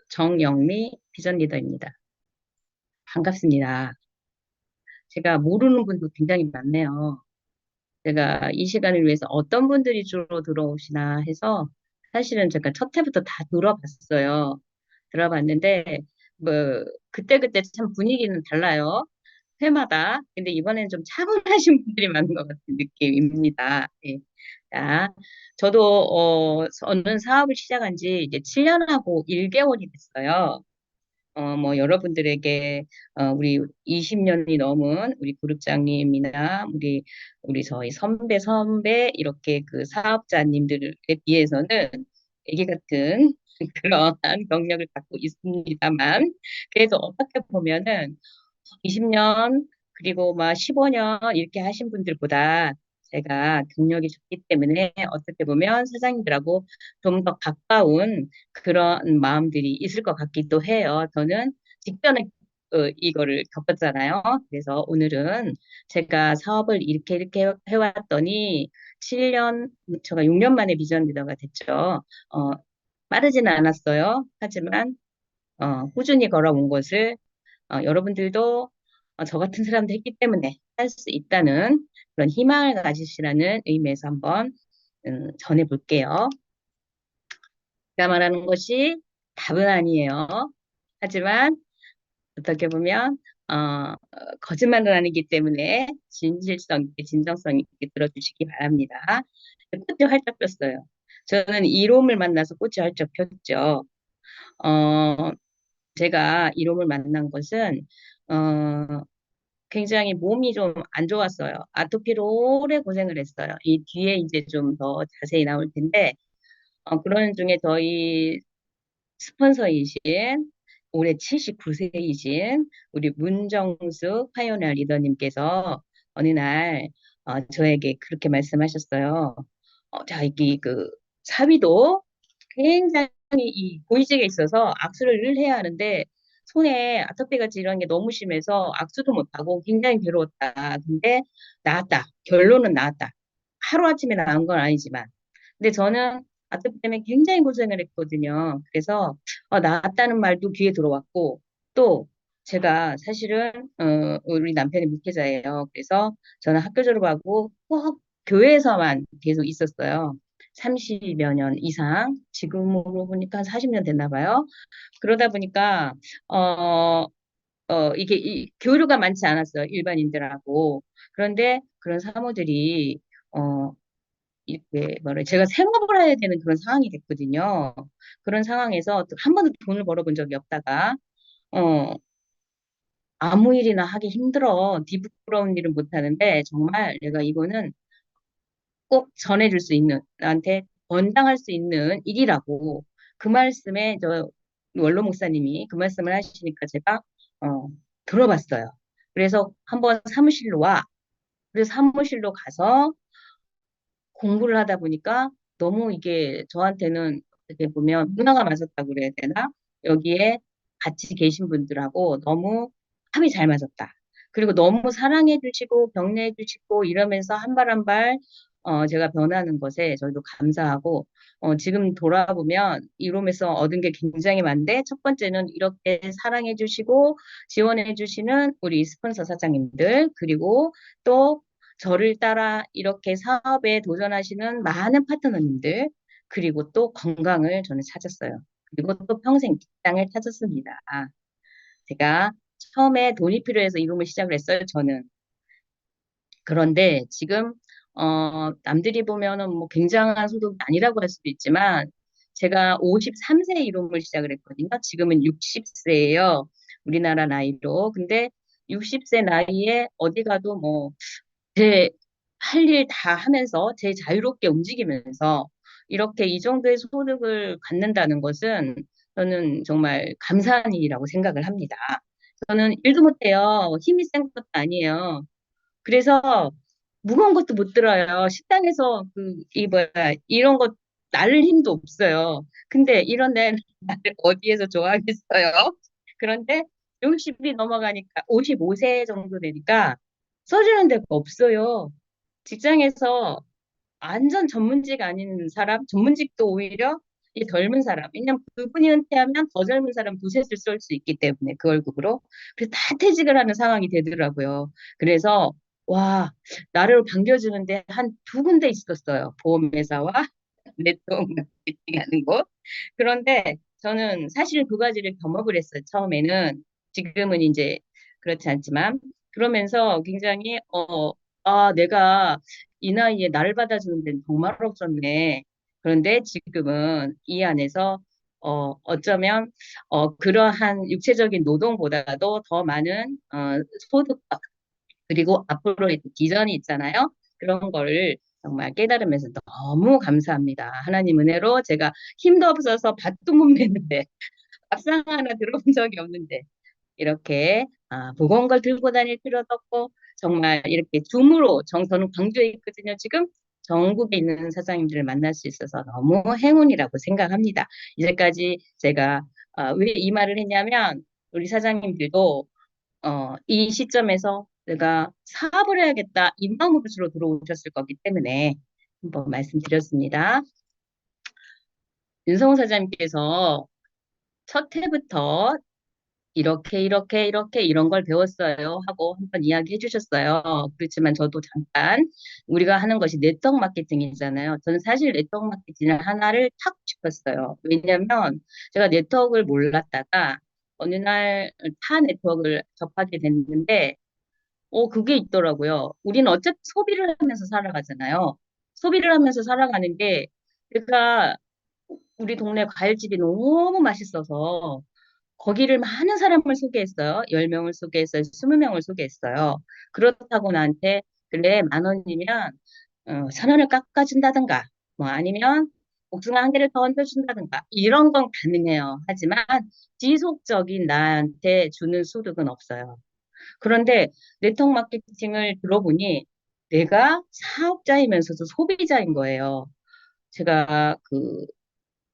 정영미 비전 리더입니다. 반갑습니다. 제가 모르는 분도 굉장히 많네요. 제가 이 시간을 위해서 어떤 분들이 주로 들어오시나 해서 사실은 제가 첫 회부터 다 들어봤어요. 들어봤는데 뭐 그때그때 참 분위기는 달라요. 회마다. 근데 이번에는 좀 차분하신 분들이 많은 것 같은 느낌입니다. 예. 자, 저도 어느 사업을 시작한 지 이제 7년하고 1개월이 됐어요. 뭐, 여러분들에게, 우리 20년이 넘은 우리 그룹장님이나 우리 저희 선배, 이렇게 그 사업자님들에 비해서는 애기 같은 그러한 경력을 갖고 있습니다만, 그래도 어떻게 보면은 20년, 그리고 막 15년 이렇게 하신 분들보다 제가 경력이 좋기 때문에 어떻게 보면 사장님들하고 좀 더 가까운 그런 마음들이 있을 것 같기도 해요. 저는 직전에 이거를 겪었잖아요. 그래서 오늘은 제가 사업을 이렇게 해왔더니 7년, 제가 6년 만에 비전 리더가 됐죠. 어, 빠르지는 않았어요. 하지만 꾸준히 걸어온 것을 여러분들도 저 같은 사람도 했기 때문에 할 수 있다는 그런 희망을 가지시라는 의미에서 한번 전해볼게요. 제가 말하는 것이 답은 아니에요. 하지만 어떻게 보면 거짓말은 아니기 때문에 진실성 있게 진정성 있게 들어주시기 바랍니다. 꽃이 활짝 폈어요. 저는 이롬을 만나서 꽃이 활짝 폈죠. 어, 제가 이롬을 만난 것은 어, 굉장히 몸이 좀 안 좋았어요. 아토피로 오래 고생을 했어요. 이 뒤에 이제 좀 더 자세히 나올 텐데, 그런 중에 저희 스폰서이신 올해 79세이신 우리 문정숙 파이오니어 리더님께서 어느 날 저에게 그렇게 말씀하셨어요. 자, 이게 그 사위도 굉장히 이 고위직에 있어서 악수를 늘 해야 하는데 손에 아토피 같이 이런 게 너무 심해서 악수도 못하고 굉장히 괴로웠다. 근데 나았다. 결론은 나았다. 하루아침에 나은 건 아니지만. 근데 저는 아토피 때문에 굉장히 고생을 했거든요. 그래서 나았다는 말도 귀에 들어왔고 또 제가 사실은 우리 남편이 목회자예요. 그래서 저는 학교 졸업하고 꼭 교회에서만 계속 있었어요. 30여 년 이상, 지금으로 보니까 한 40년 됐나 봐요. 그러다 보니까, 어, 이게 교류가 많지 않았어요. 일반인들하고. 그런데 그런 사모들이, 어, 이렇게 뭐래 제가 생업을 해야 되는 그런 상황이 됐거든요. 그런 상황에서 한 번도 돈을 벌어본 적이 없다가, 어, 아무 일이나 하기 힘들어. 뒤부끄러운 일은 못하는데, 정말 내가 이거는 꼭 전해줄 수 있는, 나한테 권장할 수 있는 일이라고 그 말씀에 원로 목사님이 그 말씀을 하시니까 제가 어, 들어봤어요. 그래서 한번 사무실로 와. 그래서 사무실로 가서 공부를 하다 보니까 너무 이게 저한테는 어떻게 보면 문화가 맞았다고 그래야 되나? 여기에 같이 계신 분들하고 너무 합이 잘 맞았다. 그리고 너무 사랑해 주시고 격려해 주시고 이러면서 한 발 한 발 제가 변하는 것에 저희도 감사하고 지금 돌아보면 이롬에서 얻은 게 굉장히 많은데 첫 번째는 이렇게 사랑해 주시고 지원해 주시는 우리 스폰서 사장님들 그리고 또 저를 따라 이렇게 사업에 도전하시는 많은 파트너님들, 그리고 또 건강을 저는 찾았어요. 그리고 또 평생 직장을 찾았습니다. 제가 처음에 돈이 필요해서 이름을 시작을 했어요, 저는. 그런데 지금, 남들이 보면은 뭐 굉장한 소득이 아니라고 할 수도 있지만, 제가 53세에 이름을 시작을 했거든요. 지금은 60세예요. 우리나라 나이로. 근데 60세 나이에 어디 가도 뭐, 제 할 일 다 하면서 제 자유롭게 움직이면서 이렇게 이 정도의 소득을 갖는다는 것은 저는 정말 감사한 일이라고 생각을 합니다. 저는 일도 못해요. 힘이 센 것도 아니에요. 그래서 무거운 것도 못 들어요. 식당에서 뭐야, 이런 것 나를 힘도 없어요. 근데 이런 내 나를 어디에서 좋아하겠어요? 그런데 60이 넘어가니까 55세 정도 되니까 써주는 데가 없어요. 직장에서 완전 전문직 아닌 사람, 전문직도 오히려 이 젊은 사람. 왜냐면 그분이 은퇴하면 더 젊은 사람 두셋을 쏠 수 있기 때문에 그 월급으로. 그래서 다 퇴직을 하는 상황이 되더라고요. 그래서 와, 나를 반겨주는데 한 두 군데 있었어요. 보험회사와 네트워크 마케팅 하는 곳. 그런데 저는 사실 두 가지를 겸업을 했어요. 처음에는. 지금은 이제 그렇지 않지만. 그러면서 굉장히, 내가 이 나이에 나를 받아주는 데는 정말 없었네. 그런데 지금은 이 안에서, 어쩌면, 그러한 육체적인 노동보다도 더 많은, 소득, 그리고 앞으로의 비전이 있잖아요. 그런 거를 정말 깨달으면서 너무 감사합니다. 하나님 은혜로 제가 힘도 없어서 밭도 못 매는데 밥상 하나 들어본 적이 없는데 이렇게 무거운 걸 들고 다닐 필요도 없고 정말 이렇게 줌으로 저는 광주에 있거든요. 지금 전국에 있는 사장님들을 만날 수 있어서 너무 행운이라고 생각합니다. 이제까지 제가 왜 이 말을 했냐면 우리 사장님들도 이 시점에서 내가 사업을 해야겠다 이 마음으로 주로 들어오셨을 거기 때문에 한번 말씀드렸습니다. 윤성호 사장님께서 첫 해부터 이렇게 이런 걸 배웠어요 하고 한번 이야기해 주셨어요. 그렇지만 저도 잠깐 우리가 하는 것이 네트워크 마케팅이잖아요. 저는 사실 네트워크 마케팅을 하나를 탁 짚었어요. 왜냐하면 제가 네트워크를 몰랐다가 어느 날 타 네트워크를 접하게 됐는데 그게 있더라고요. 우리는 어차피 소비를 하면서 살아가잖아요. 소비를 하면서 살아가는 게, 제가 우리 동네 과일집이 너무 맛있어서, 거기를 많은 사람을 소개했어요. 10명을 소개했어요. 20명을 소개했어요. 그렇다고 나한테, 그래, 10,000원이면, 1,000원을 깎아준다든가, 뭐 아니면, 복숭아 한 개를 더 얹어준다든가, 이런 건 가능해요. 하지만, 지속적인 나한테 주는 소득은 없어요. 그런데 네트워크 마케팅을 들어보니 내가 사업자이면서도 소비자인 거예요. 제가 그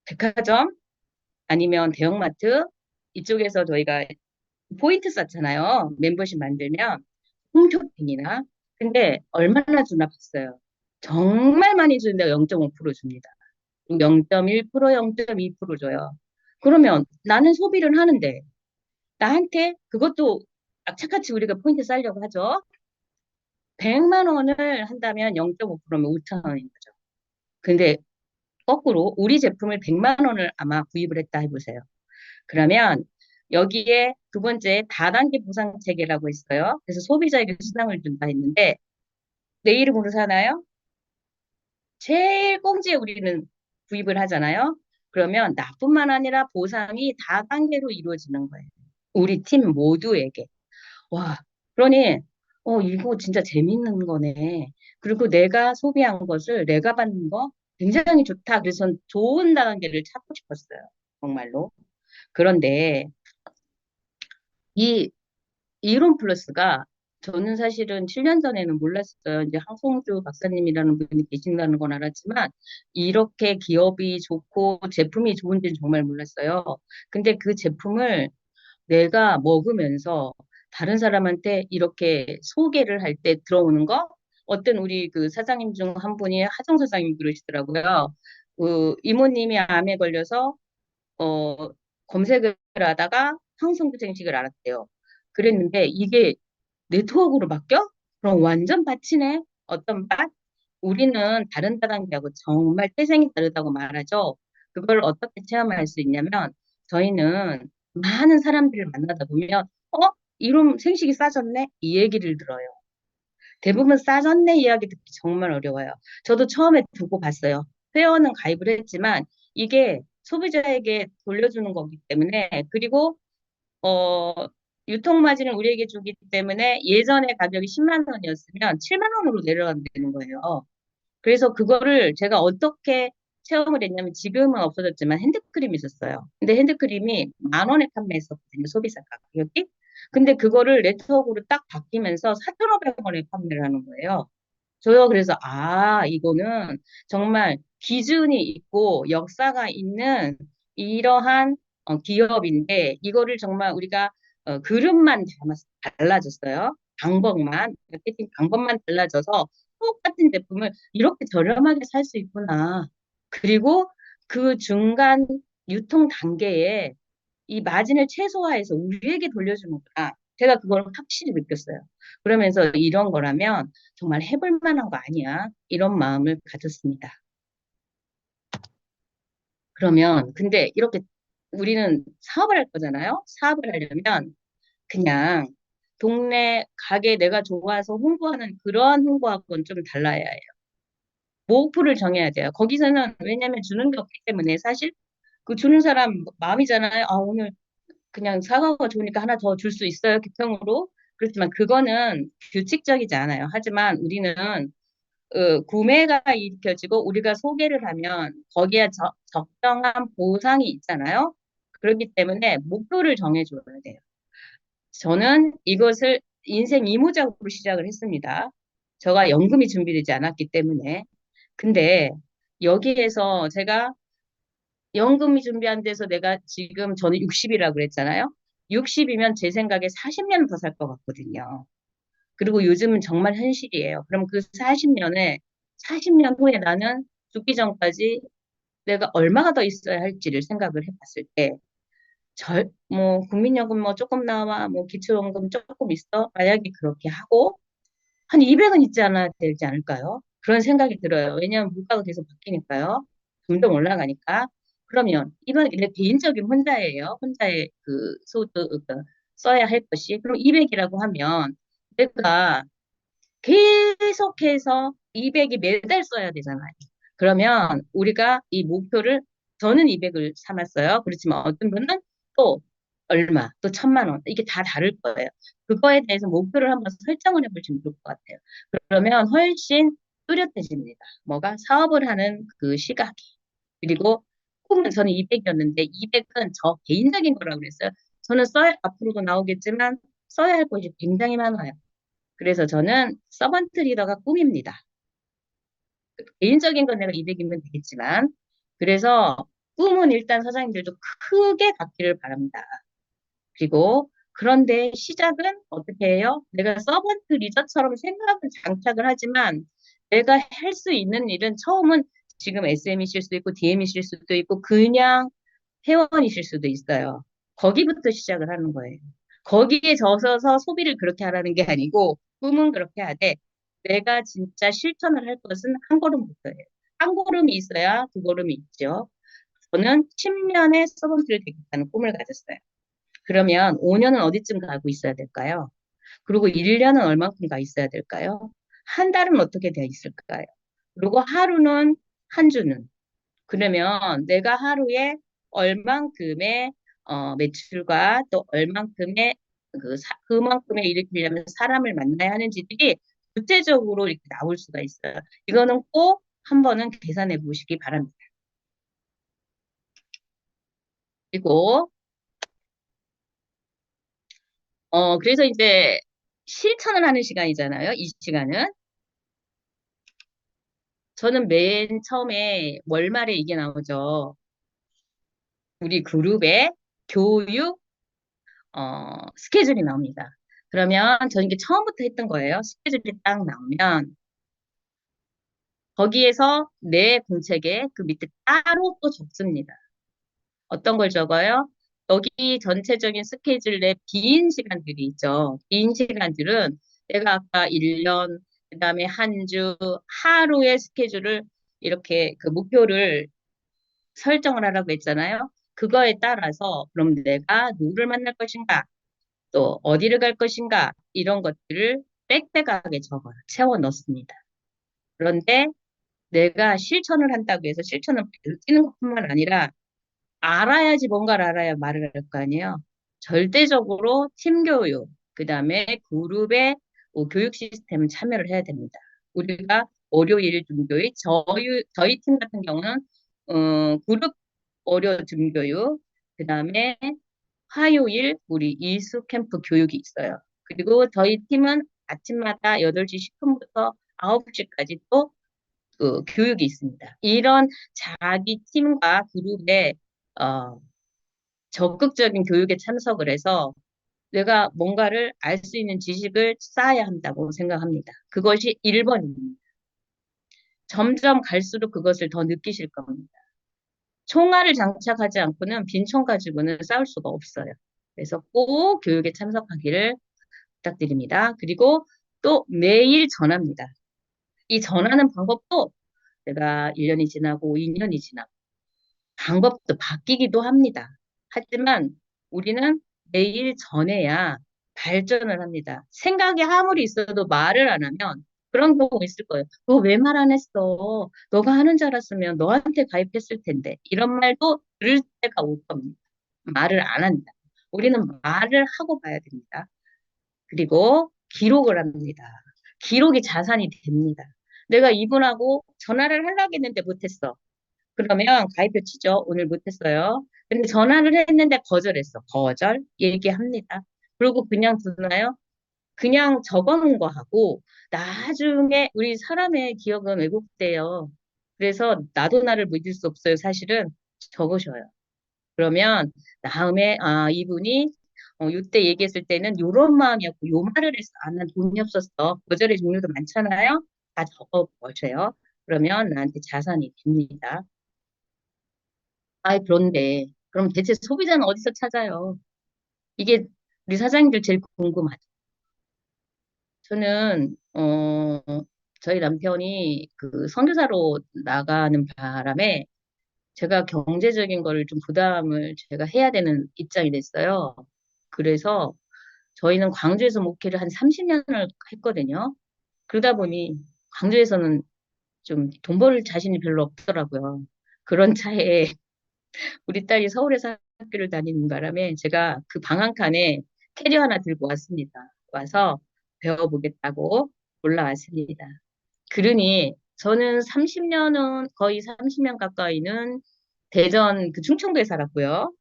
백화점 아니면 대형마트 이쪽에서 저희가 포인트 쌓잖아요. 멤버십 만들면 홈쇼핑이나. 근데 얼마나 주나 봤어요. 정말 많이 주는데 0.5% 줍니다. 0.1%, 0.2% 줘요. 그러면 나는 소비를 하는데 나한테 그것도 악착같이 우리가 포인트 쌓으려고 하죠. 100만 원을 한다면 0.5%면 5천 원인 거죠. 근데 거꾸로 우리 제품을 100만 원을 아마 구입을 했다 해보세요. 그러면 여기에 두 번째 다단계 보상 체계라고 있어요. 그래서 소비자에게 수당을 준다 했는데 내 이름으로 사나요? 제일 꽁지에 우리는 구입을 하잖아요. 그러면 나뿐만 아니라 보상이 다단계로 이루어지는 거예요. 우리 팀 모두에게. 와, 그러니, 이거 진짜 재밌는 거네. 그리고 내가 소비한 것을 내가 받는 거 굉장히 좋다. 그래서 전 좋은 단계를 찾고 싶었어요. 정말로. 그런데 이 이론 플러스가 저는 사실은 7년 전에는 몰랐어요. 이제 황송주 박사님이라는 분이 계신다는 건 알았지만 이렇게 기업이 좋고 제품이 좋은지는 정말 몰랐어요. 근데 그 제품을 내가 먹으면서 다른 사람한테 이렇게 소개를 할 때 들어오는 거? 어떤 우리 그 사장님 중 한 분이 하정 사장님 그러시더라고요. 그 이모님이 암에 걸려서 어 검색을 하다가 항생부생식을 알았대요. 그랬는데 이게 네트워크로 바뀌어? 그럼 완전 밭이네. 어떤 밭? 우리는 다른 다단계하고 정말 태생이 다르다고 말하죠. 그걸 어떻게 체험할 수 있냐면 저희는 많은 사람들을 만나다 보면 이름 생식이 싸졌네? 이 얘기를 들어요. 대부분 싸졌네 이야기 듣기 정말 어려워요. 저도 처음에 두고 봤어요. 회원은 가입을 했지만 이게 소비자에게 돌려주는 거기 때문에 그리고 어, 유통 마진을 우리에게 주기 때문에 예전에 가격이 10만 원이었으면 7만 원으로 내려간다는 거예요. 그래서 그거를 제가 어떻게 체험을 했냐면 지금은 없어졌지만 핸드크림이 있었어요. 근데 핸드크림이 10,000원에 판매했었거든요. 소비자 가격이. 근데 그거를 네트워크로 딱 바뀌면서 4,500원에 판매를 하는 거예요. 저요, 그래서, 이거는 정말 기준이 있고 역사가 있는 이러한 기업인데, 이거를 정말 우리가 그릇만 달라졌어요. 방법만, 마케팅 방법만 달라져서 똑같은 제품을 이렇게 저렴하게 살 수 있구나. 그리고 그 중간 유통 단계에 이 마진을 최소화해서 우리에게 돌려주는구나. 제가 그걸 확실히 느꼈어요. 그러면서 이런 거라면 정말 해볼 만한 거 아니야. 이런 마음을 가졌습니다. 그러면 근데 이렇게 우리는 사업을 할 거잖아요. 사업을 하려면 그냥 동네 가게 내가 좋아서 홍보하는 그런 홍보하고는 좀 달라야 해요. 목표를 정해야 돼요. 거기서는 왜냐면 주는 게 없기 때문에 사실 그 주는 사람 마음이잖아요. 아, 오늘 그냥 사과가 좋으니까 하나 더 줄 수 있어요, 기평으로. 그렇지만 그거는 규칙적이지 않아요. 하지만 우리는 구매가 일으켜지고 우리가 소개를 하면 거기에 적정한 보상이 있잖아요. 그렇기 때문에 목표를 정해줘야 돼요. 저는 이것을 인생 이모작으로 시작을 했습니다. 제가 연금이 준비되지 않았기 때문에. 근데 여기에서 제가 연금이 준비한 데서 내가 지금 저는 60이라고 그랬잖아요. 60이면 제 생각에 40년 더 살 것 같거든요. 그리고 요즘은 정말 현실이에요. 그럼 그 40년 후에 나는 죽기 전까지 내가 얼마가 더 있어야 할지를 생각을 해봤을 때, 국민연금 뭐 조금 나와, 뭐 기초연금 조금 있어. 만약에 그렇게 하고, 한 200은 있지 않아야 되지 않을까요? 그런 생각이 들어요. 왜냐하면 물가가 계속 바뀌니까요. 점점 올라가니까. 그러면 이건 내 개인적인 혼자예요. 혼자의 그 소득, 써야 할 것이. 그럼 200이라고 하면 내가 계속해서 200이 매달 써야 되잖아요. 그러면 우리가 이 목표를 저는 200을 삼았어요. 그렇지만 어떤 분은 또 얼마, 또 1,000만 원 이게 다 다를 거예요. 그거에 대해서 목표를 한번 설정을 해보시면 좋을 것 같아요. 그러면 훨씬 뚜렷해집니다. 뭐가 사업을 하는 그 시각이. 그리고 꿈은 저는 200이었는데 200은 저 개인적인 거라고 그랬어요. 저는 앞으로도 나오겠지만 써야 할 것이 굉장히 많아요. 그래서 저는 서번트 리더가 꿈입니다. 개인적인 건 내가 200이면 되겠지만, 그래서 꿈은 일단 사장님들도 크게 갖기를 바랍니다. 그리고 그런데 시작은 어떻게 해요? 내가 서번트 리더처럼 생각은 장착을 하지만 내가 할 수 있는 일은 처음은 지금 SM이실 수도 있고 DM이실 수도 있고 그냥 회원이실 수도 있어요. 거기부터 시작을 하는 거예요. 거기에 젖어서 소비를 그렇게 하라는 게 아니고 꿈은 그렇게 하되 내가 진짜 실천을 할 것은 한 걸음부터예요. 한 걸음이 있어야 두 걸음이 있죠. 저는 10년의 서번트를 되겠다는 꿈을 가졌어요. 그러면 5년은 어디쯤 가고 있어야 될까요? 그리고 1년은 얼만큼 가 있어야 될까요? 한 달은 어떻게 돼 있을까요? 그리고 하루는 한 주는 그러면 내가 하루에 얼만큼의 매출과 또 얼만큼의 그만큼의 일으키려면 사람을 만나야 하는지들이 구체적으로 이렇게 나올 수가 있어요. 이거는 꼭 한 번은 계산해 보시기 바랍니다. 그리고 그래서 이제 실천을 하는 시간이잖아요. 이 시간은 저는 맨 처음에 월말에 이게 나오죠. 우리 그룹의 교육 스케줄이 나옵니다. 그러면 저는 이게 처음부터 했던 거예요. 스케줄이 딱 나오면 거기에서 내 공책에 그 밑에 따로 또 적습니다. 어떤 걸 적어요? 여기 전체적인 스케줄 내 빈 시간들이 있죠. 빈 시간들은 내가 아까 1년, 그다음에 한 주, 하루의 스케줄을 이렇게 그 목표를 설정을 하라고 했잖아요. 그거에 따라서 그럼 내가 누구를 만날 것인가? 또 어디를 갈 것인가 이런 것들을 빽빽하게 적어 채워 넣습니다. 그런데 내가 실천을 한다고 해서 실천을 뛰는 것뿐만 아니라 알아야지 뭔가를 알아야 말을 할 거 아니에요. 절대적으로 팀 교육, 그다음에 그룹의 교육 시스템 참여를 해야 됩니다. 우리가 월요일 중교육, 저희 팀 같은 경우는 그룹 월요 중교육, 그다음에 화요일 우리 이수 캠프 교육이 있어요. 그리고 저희 팀은 아침마다 8시 10분부터 9시까지 또 교육이 있습니다. 이런 자기 팀과 그룹의 어, 적극적인 교육에 참석을 해서 내가 뭔가를 알 수 있는 지식을 쌓아야 한다고 생각합니다. 그것이 1번입니다. 점점 갈수록 그것을 더 느끼실 겁니다. 총알을 장착하지 않고는 빈총 가지고는 싸울 수가 없어요. 그래서 꼭 교육에 참석하기를 부탁드립니다. 그리고 또 매일 전합니다. 이 전하는 방법도 제가 1년이 지나고 2년이 지나고 방법도 바뀌기도 합니다. 하지만 우리는 매일 전해야 발전을 합니다. 생각이 아무리 있어도 말을 안 하면 그런 경우 있을 거예요. 너 왜 말 안 했어? 너가 하는 줄 알았으면 너한테 가입했을 텐데. 이런 말도 들을 때가 올 겁니다. 말을 안 한다. 우리는 말을 하고 봐야 됩니다. 그리고 기록을 합니다. 기록이 자산이 됩니다. 내가 이분하고 전화를 하려고 했는데 못했어. 그러면 가입표 치죠. 오늘 못했어요. 근데 전화를 했는데 거절했어. 거절 얘기합니다. 그리고 그냥 두나요? 그냥 적어놓은 거 하고 나중에 우리 사람의 기억은 왜곡돼요. 그래서 나도 나를 믿을 수 없어요. 사실은 적으셔요. 그러면 다음에 이분이 이때 얘기했을 때는 요런 마음이었고 요 말을 했어. 난 돈이 없었어. 거절의 종류도 많잖아요. 다 적어보세요. 그러면 나한테 자산이 됩니다. 그런데 그럼 대체 소비자는 어디서 찾아요? 이게 우리 사장님들 제일 궁금하죠. 저는 저희 남편이 그 선교사로 나가는 바람에 제가 경제적인 거를 좀 부담을 제가 해야 되는 입장이 됐어요. 그래서 저희는 광주에서 목회를 한 30년을 했거든요. 그러다 보니 광주에서는 좀 돈 벌 자신이 별로 없더라고요. 그런 차에 우리 딸이 서울에서 학교를 다니는 바람에 제가 그 방한칸에 캐리어 하나 들고 왔습니다. 와서 배워보겠다고 올라왔습니다. 그러니 저는 30년은 거의 30년 가까이는 대전 그 충청도에 살았고요.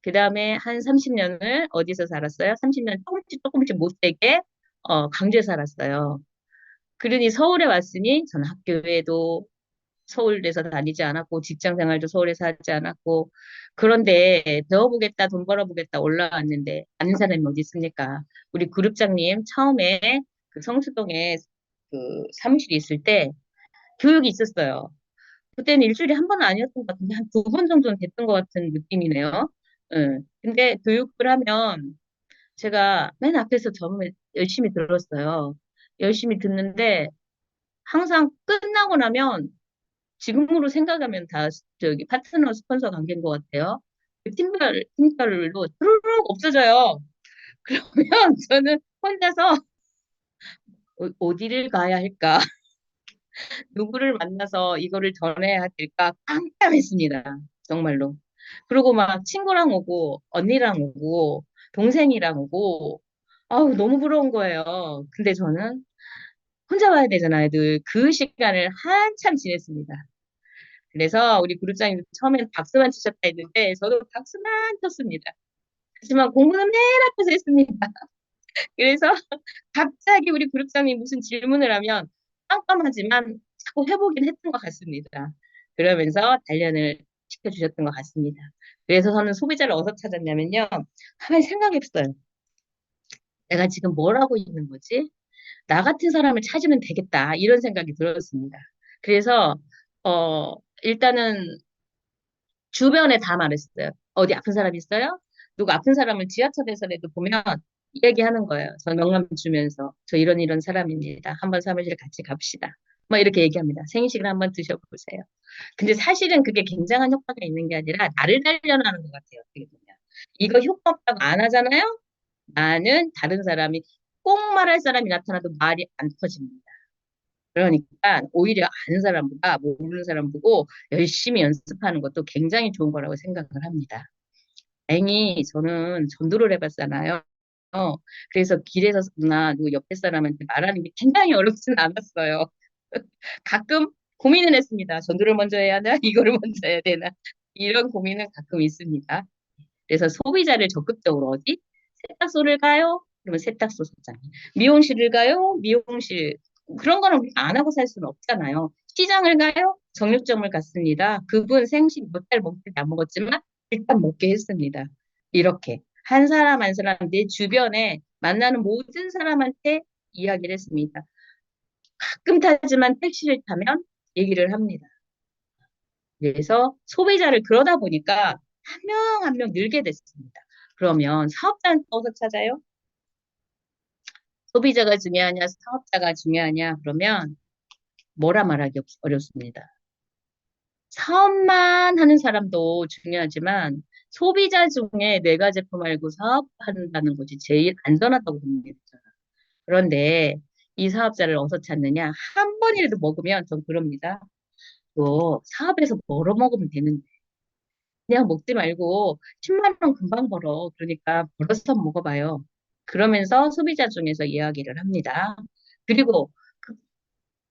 그 다음에 한 30년을 어디서 살았어요? 30년 조금씩 못되게 강주에 살았어요. 그러니 서울에 왔으니 저는 학교에도 서울에서 다니지 않았고 직장 생활도 서울에서 하지 않았고 그런데 배워보겠다 돈 벌어보겠다 올라왔는데 아는 사람이 어디 있습니까? 우리 그룹장님 처음에 그 성수동에 그 사무실이 있을 때 교육이 있었어요. 그때는 일주일에 한 번은 아니었던 것 같은데 한 두 번 정도는 됐던 것 같은 느낌이네요. 응. 근데 교육을 하면 제가 맨 앞에서 처음에 열심히 들었어요. 열심히 듣는데 항상 끝나고 나면 지금으로 생각하면 다 저기 파트너 스폰서 관계인 것 같아요. 그 팀별로 뚜루룩 없어져요. 그러면 저는 혼자서 어디를 가야 할까? 누구를 만나서 이거를 전해야 될까? 깜깜했습니다. 정말로. 그리고 막 친구랑 오고, 언니랑 오고, 동생이랑 오고, 아우, 너무 부러운 거예요. 근데 저는 혼자 와야 되잖아요, 늘. 그 시간을 한참 지냈습니다. 그래서 우리 그룹장님 처음엔 박수만 치셨다 했는데 저도 박수만 쳤습니다. 하지만 공부는 맨 앞에서 했습니다. 그래서 갑자기 우리 그룹장님 무슨 질문을 하면 깜깜하지만 자꾸 해보긴 했던 것 같습니다. 그러면서 단련을 시켜주셨던 것 같습니다. 그래서 저는 소비자를 어디서 찾았냐면요. 가만히 생각했어요. 내가 지금 뭘 하고 있는 거지? 나 같은 사람을 찾으면 되겠다. 이런 생각이 들었습니다. 그래서 일단은 주변에 다 말했어요. 어디 아픈 사람 있어요? 누구 아픈 사람을 지하철에서라도 보면 이야기하는 거예요. 저 명함 주면서 저 이런 사람입니다. 한번 사무실 같이 갑시다. 뭐 이렇게 얘기합니다. 생식을 한번 드셔보세요. 근데 사실은 그게 굉장한 효과가 있는 게 아니라 나를 단련하는 것 같아요. 어떻게 보면. 이거 효과 없다고 안 하잖아요? 나는 다른 사람이 꼭 말할 사람이 나타나도 말이 안 터집니다. 그러니까 오히려 아는 사람보다 모르는 사람 보고 열심히 연습하는 것도 굉장히 좋은 거라고 생각을 합니다. 다행히 저는 전도를 해봤잖아요. 그래서 길에서나 누구 옆에 사람한테 말하는 게 굉장히 어렵지는 않았어요. 가끔 고민을 했습니다. 전도를 먼저 해야 하나? 이거를 먼저 해야 되나? 이런 고민은 가끔 있습니다. 그래서 소비자를 적극적으로 어디? 세탁소를 가요? 그러면 세탁소 소장. 미용실을 가요? 미용실. 그런 거는 우리가 안 하고 살 수는 없잖아요. 시장을 가요? 정육점을 갔습니다. 그분 생식 몇 달 먹지 안 먹었지만 일단 먹게 했습니다. 이렇게 한 사람 한 사람 내 주변에 만나는 모든 사람한테 이야기를 했습니다. 가끔 타지만 택시를 타면 얘기를 합니다. 그래서 소비자를 그러다 보니까 한 명 한 명 늘게 됐습니다. 그러면 사업자는 또 어디서 찾아요? 소비자가 중요하냐, 사업자가 중요하냐? 그러면 뭐라 말하기 어렵습니다. 사업만 하는 사람도 중요하지만 소비자 중에 내가 제품 알고 사업한다는 것이 제일 안전하다고 봅니다. 그런데 이 사업자를 어디서 찾느냐? 한 번이라도 먹으면 전 그럽니다. 또 사업에서 벌어 먹으면 되는데 그냥 먹지 말고 10만 원 금방 벌어. 그러니까 벌어서 먹어봐요. 그러면서 소비자 중에서 이야기를 합니다. 그리고 그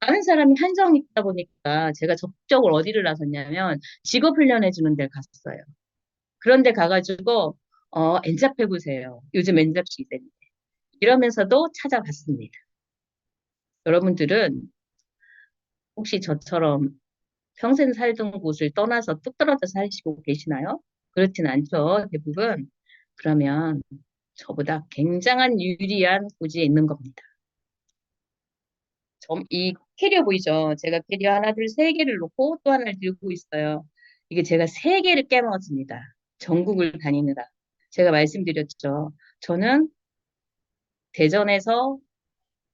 많은 사람이 한정이 있다 보니까 제가 적극적으로 어디를 나섰냐면 직업 훈련해 주는 데를 갔어요. 그런데 가가지고 엔잡 해보세요. 요즘 엔잡 시대인데. 이러면서도 찾아봤습니다. 여러분들은 혹시 저처럼 평생 살던 곳을 떠나서 뚝 떨어져 사시고 계시나요? 그렇진 않죠. 대부분. 그러면 저보다 굉장한 유리한 고지에 있는 겁니다. 이 캐리어 보이죠? 제가 캐리어 하나, 둘, 세 개를 놓고 또 하나를 들고 있어요. 이게 제가 세 개를 깨먹었습니다. 전국을 다니느라. 제가 말씀드렸죠. 저는 대전에서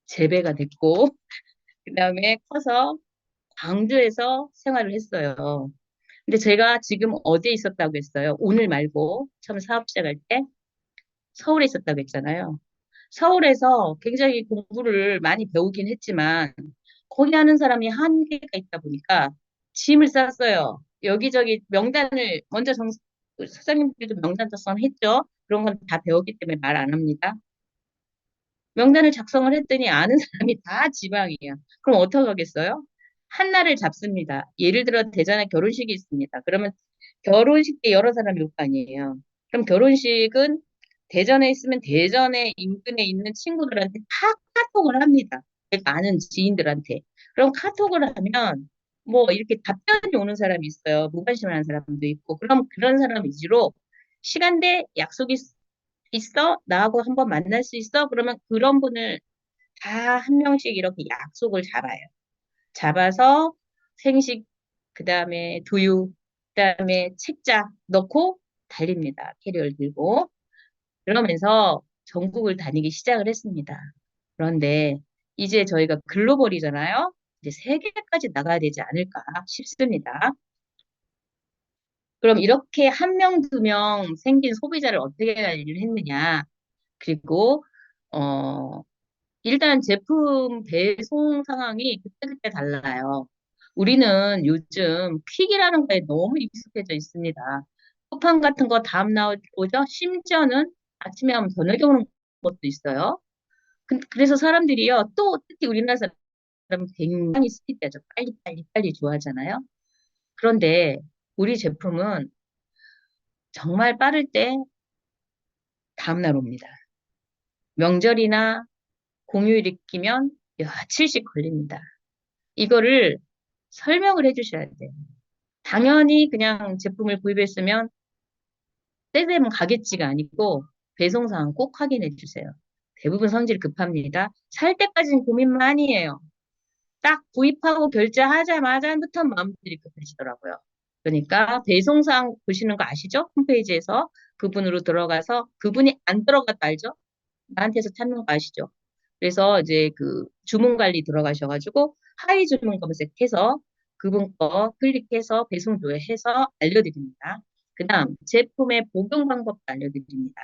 재배가 됐고, 그 다음에 커서 광주에서 생활을 했어요. 근데 제가 지금 어디에 있었다고 했어요? 오늘 말고 처음 사업 시작할 때 서울에 있었다고 했잖아요. 서울에서 굉장히 공부를 많이 배우긴 했지만 거기 하는 사람이 한계가 있다 보니까 짐을 쌌어요. 여기저기 명단을 먼저 사장님들도 명단 작성했죠. 그런 건 다 배웠기 때문에 말 안 합니다. 명단을 작성을 했더니 아는 사람이 다 지방이에요. 그럼 어떻게 하겠어요? 한 날을 잡습니다. 예를 들어 대전에 결혼식이 있습니다. 그러면 결혼식 때 여러 사람이 올 거 아니에요. 그럼 결혼식은 대전에 있으면 대전에 인근에 있는 친구들한테 다 카톡을 합니다. 제가 아는 지인들한테. 그럼 카톡을 하면 뭐 이렇게 답변이 오는 사람이 있어요. 무관심을 하는 사람도 있고. 그럼 그런 사람 위주로 시간대 약속이 있어? 나하고 한번 만날 수 있어? 그러면 그런 분을 다 한 명씩 이렇게 약속을 잡아요. 잡아서 생식, 그 다음에 두유, 그 다음에 책자 넣고 달립니다. 캐리어를 들고. 그러면서 전국을 다니기 시작을 했습니다. 그런데 이제 저희가 글로벌이잖아요. 이제 세계까지 나가야 되지 않을까 싶습니다. 그럼 이렇게 한 명, 두 명 생긴 소비자를 어떻게 관리를 했느냐. 그리고, 어, 일단 제품 배송 상황이 그때그때 달라요. 우리는 요즘 퀵이라는 거에 너무 익숙해져 있습니다. 쿠팡 같은 거 다음 나오죠? 심지어는 아침에 하면 저녁에 오는 것도 있어요. 그래서 사람들이요, 또 특히 우리나라 사람은 굉장히 스피드하죠. 빨리 빨리 빨리 좋아하잖아요. 그런데 우리 제품은 정말 빠를 때 다음날 옵니다. 명절이나 공휴일 익히면 며칠씩 걸립니다. 이거를 설명을 해주셔야 돼요. 당연히 그냥 제품을 구입했으면 때되면 가겠지가 아니고 배송사항 꼭 확인해 주세요. 대부분 성질 급합니다. 살 때까지는 고민 많이 해요. 딱 구입하고 결제하자마자부터 마음들이 급해지더라고요. 그러니까 배송사항 보시는 거 아시죠? 홈페이지에서 그분으로 들어가서 그분이 안 들어갔다 알죠? 나한테서 찾는 거 아시죠? 그래서 이제 그 주문 관리 들어가셔가지고 하위 주문 검색해서 그분 거 클릭해서 배송 조회해서 알려드립니다. 그다음 제품의 복용 방법도 알려드립니다.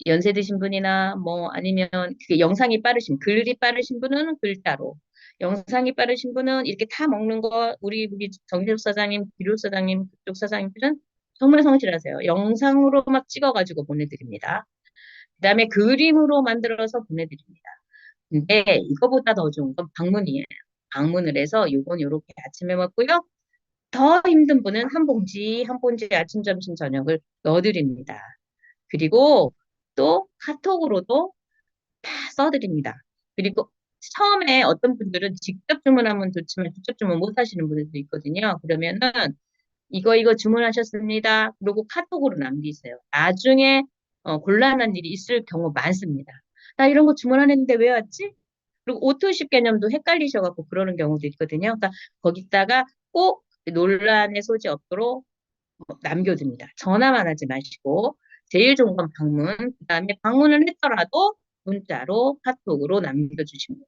연세 드신 분이나 뭐 아니면 그게 영상이 빠르신 글이 빠르신 분은 글자로 영상이 빠르신 분은 이렇게 다 먹는 거 우리 정재욱 사장님, 비료 사장님 그쪽 사장님들은 정말 성실하세요. 영상으로 막 찍어가지고 보내드립니다. 그다음에 그림으로 만들어서 보내드립니다. 근데 이거보다 더 좋은 건 방문이에요. 방문을 해서 요건 요렇게 아침에 먹고요. 더 힘든 분은 한 봉지, 한 봉지 아침, 점심, 저녁을 넣어드립니다. 그리고 또 카톡으로도 다 써드립니다. 그리고 처음에 어떤 분들은 직접 주문하면 좋지만 직접 주문 못 하시는 분들도 있거든요. 그러면은 이거 주문하셨습니다. 그리고 카톡으로 남기세요. 나중에 곤란한 일이 있을 경우 많습니다. 나 이런 거 주문 안 했는데 왜 왔지? 그리고 오토십 개념도 헷갈리셔갖고 그러는 경우도 있거든요. 그러니까 거기다가 꼭 논란의 소지 없도록 남겨둡니다. 전화만 하지 마시고 제일 좋은 건 방문, 그다음에 방문을 했더라도 문자로 카톡으로 남겨주십니다.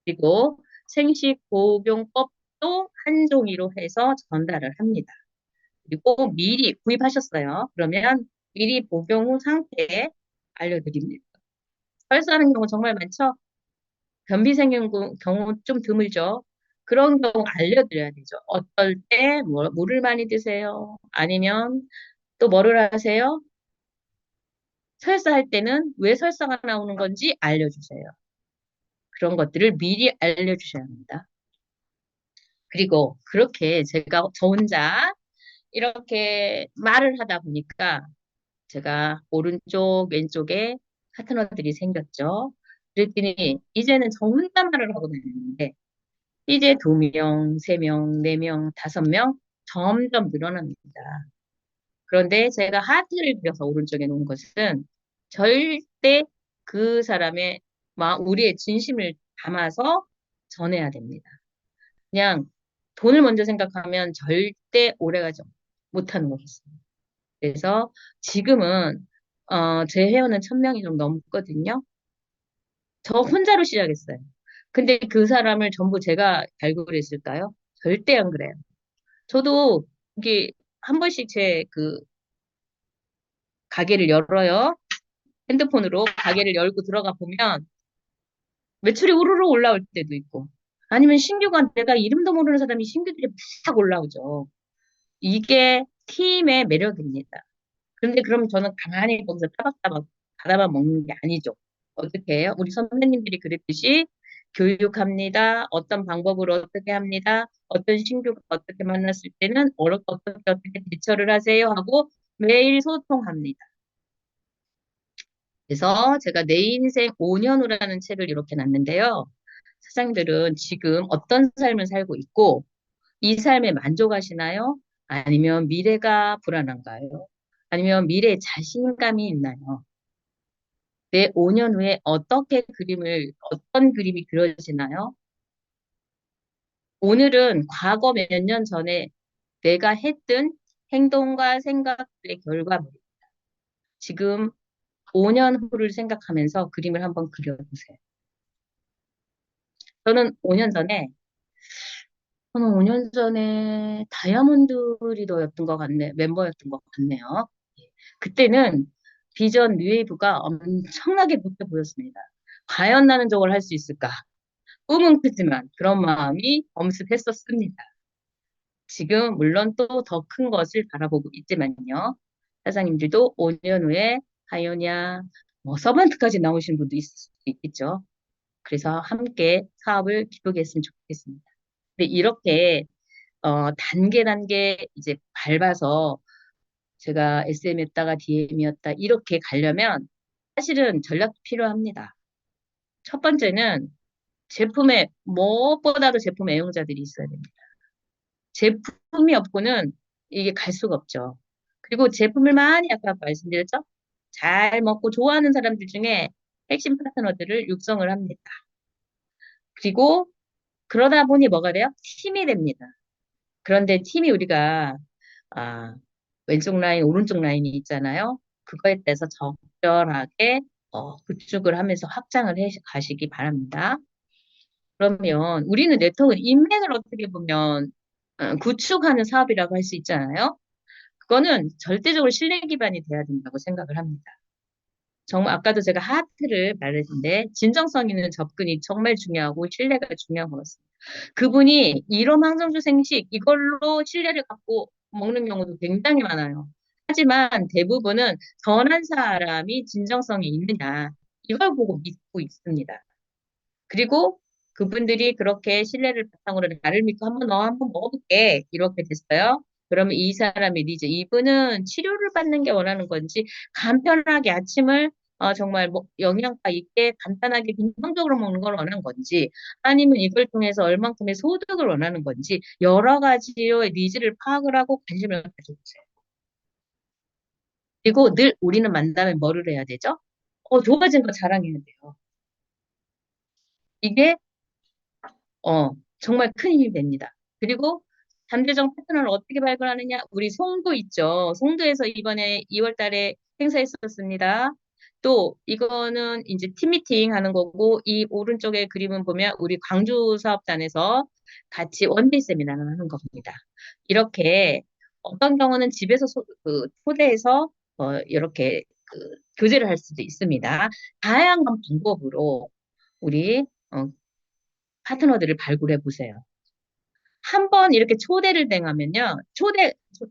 그리고 생식 복용법도 한 종이로 해서 전달을 합니다. 그리고 미리 구입하셨어요. 그러면 미리 복용 후 상태 알려드립니다. 설사하는 경우 정말 많죠? 변비 생긴 경우 좀 드물죠? 그런 경우 알려드려야 되죠. 어떨 때 물을 많이 드세요? 아니면 또 뭐를 하세요? 설사할 때는 왜 설사가 나오는 건지 알려주세요. 그런 것들을 미리 알려주셔야 합니다. 그리고 그렇게 제가 저 혼자 이렇게 말을 하다 보니까 제가 오른쪽, 왼쪽에 파트너들이 생겼죠. 그랬더니 이제는 저 혼자 말을 하고 다니는데 이제 2명, 3명, 4명, 5명 점점 늘어납니다. 그런데 제가 하트를 그려서 오른쪽에 놓은 것은 절대 그 사람의 우리의 진심을 담아서 전해야 됩니다. 그냥 돈을 먼저 생각하면 절대 오래가지 못하는 것같습니다. 그래서 지금은 제 회원은 1000명이 좀 넘거든요. 저 혼자로 시작했어요. 근데 그 사람을 전부 제가 발굴했을까요? 절대 안 그래요. 저도 이게 한 번씩 제 그 가게를 열어요. 핸드폰으로 가게를 열고 들어가 보면 매출이 우르르 올라올 때도 있고 아니면 신규가 내가 이름도 모르는 사람이 신규들이 막 올라오죠. 이게 팀의 매력입니다. 그런데 그럼 저는 가만히 거기서 따박따박 받아만 먹는 게 아니죠. 어떻게 해요? 우리 선배님들이 그랬듯이 교육합니다. 어떤 방법으로 어떻게 합니다. 어떤 신규가 어떻게 만났을 때는 어떻게 대처를 하세요 하고 매일 소통합니다. 그래서 제가 내 인생 5년 후라는 책을 이렇게 놨는데요. 사장님들은 지금 어떤 삶을 살고 있고 이 삶에 만족하시나요? 아니면 미래가 불안한가요? 아니면 미래에 자신감이 있나요? 내 5년 후에 어떤 그림이 그려지나요? 오늘은 과거 몇 년 전에 내가 했던 행동과 생각들의 결과물. 지금 5년 후를 생각하면서 그림을 한번 그려보세요. 저는 5년 전에 저는 5년 전에 다이아몬드 리더였던 것 같네, 멤버였던 것 같네요. 그때는 비전 뉴웨이브가 엄청나게 높게 보였습니다. 과연 나는 저걸 할 수 있을까? 꿈은 크지만 그런 마음이 엄습했었습니다. 지금 물론 또 더 큰 것을 바라보고 있지만요. 사장님들도 5년 후에 하이오냐, 서번트까지 나오신 분도 있을 수도 있겠죠. 그래서 함께 사업을 기쁘게 했으면 좋겠습니다. 근데 이렇게 단계 단계 이제 밟아서 제가 SM이었다가 DM이었다 이렇게 가려면 사실은 전략도 필요합니다. 첫 번째는 제품에 무엇보다도 제품 애용자들이 있어야 됩니다. 제품이 없고는 이게 갈 수가 없죠. 그리고 제품을 많이 아까 말씀드렸죠? 잘 먹고 좋아하는 사람들 중에 핵심 파트너들을 육성을 합니다. 그리고 그러다 보니 뭐가 돼요? 팀이 됩니다. 그런데 팀이 우리가 아, 왼쪽 라인, 오른쪽 라인이 있잖아요. 그거에 대해서 적절하게 구축을 하면서 확장을 해 가시기 바랍니다. 그러면 우리는 네트워크 인맥을 어떻게 보면 구축하는 사업이라고 할 수 있잖아요. 그거는 절대적으로 신뢰 기반이 돼야 된다고 생각을 합니다. 정말 아까도 제가 하트를 말했는데 진정성 있는 접근이 정말 중요하고 신뢰가 중요한 것 같습니다. 그분이 이런 항정주 생식 이걸로 신뢰를 갖고 먹는 경우도 굉장히 많아요. 하지만 대부분은 전한 사람이 진정성이 있느냐 이걸 보고 믿고 있습니다. 그리고 그분들이 그렇게 신뢰를 바탕으로 나를 믿고 한번 먹어볼게 이렇게 됐어요. 그러면 이 사람의 니즈, 이분은 치료를 받는 게 원하는 건지 간편하게 아침을 정말 뭐 영양가 있게 간단하게 긍정적으로 먹는 걸 원하는 건지 아니면 이걸 통해서 얼만큼의 소득을 원하는 건지 여러 가지의 니즈를 파악을 하고 관심을 가져보세요. 그리고 늘 우리는 만나면 뭐를 해야 되죠? 좋아진 거 자랑해야 돼요. 이게 정말 큰 힘이 됩니다. 그리고 잠재적 파트너를 어떻게 발굴하느냐? 우리 송도 있죠. 송도에서 이번에 2월 달에 행사했었습니다. 또 이거는 이제 팀 미팅 하는 거고 이 오른쪽에 그림은 보면 우리 광주 사업단에서 같이 원데이 세미나를 하는 겁니다. 이렇게 어떤 경우는 집에서 초대해서 이렇게 교제를 할 수도 있습니다. 다양한 방법으로 우리 파트너들을 발굴해 보세요. 한 번 이렇게 초대를 당하면요.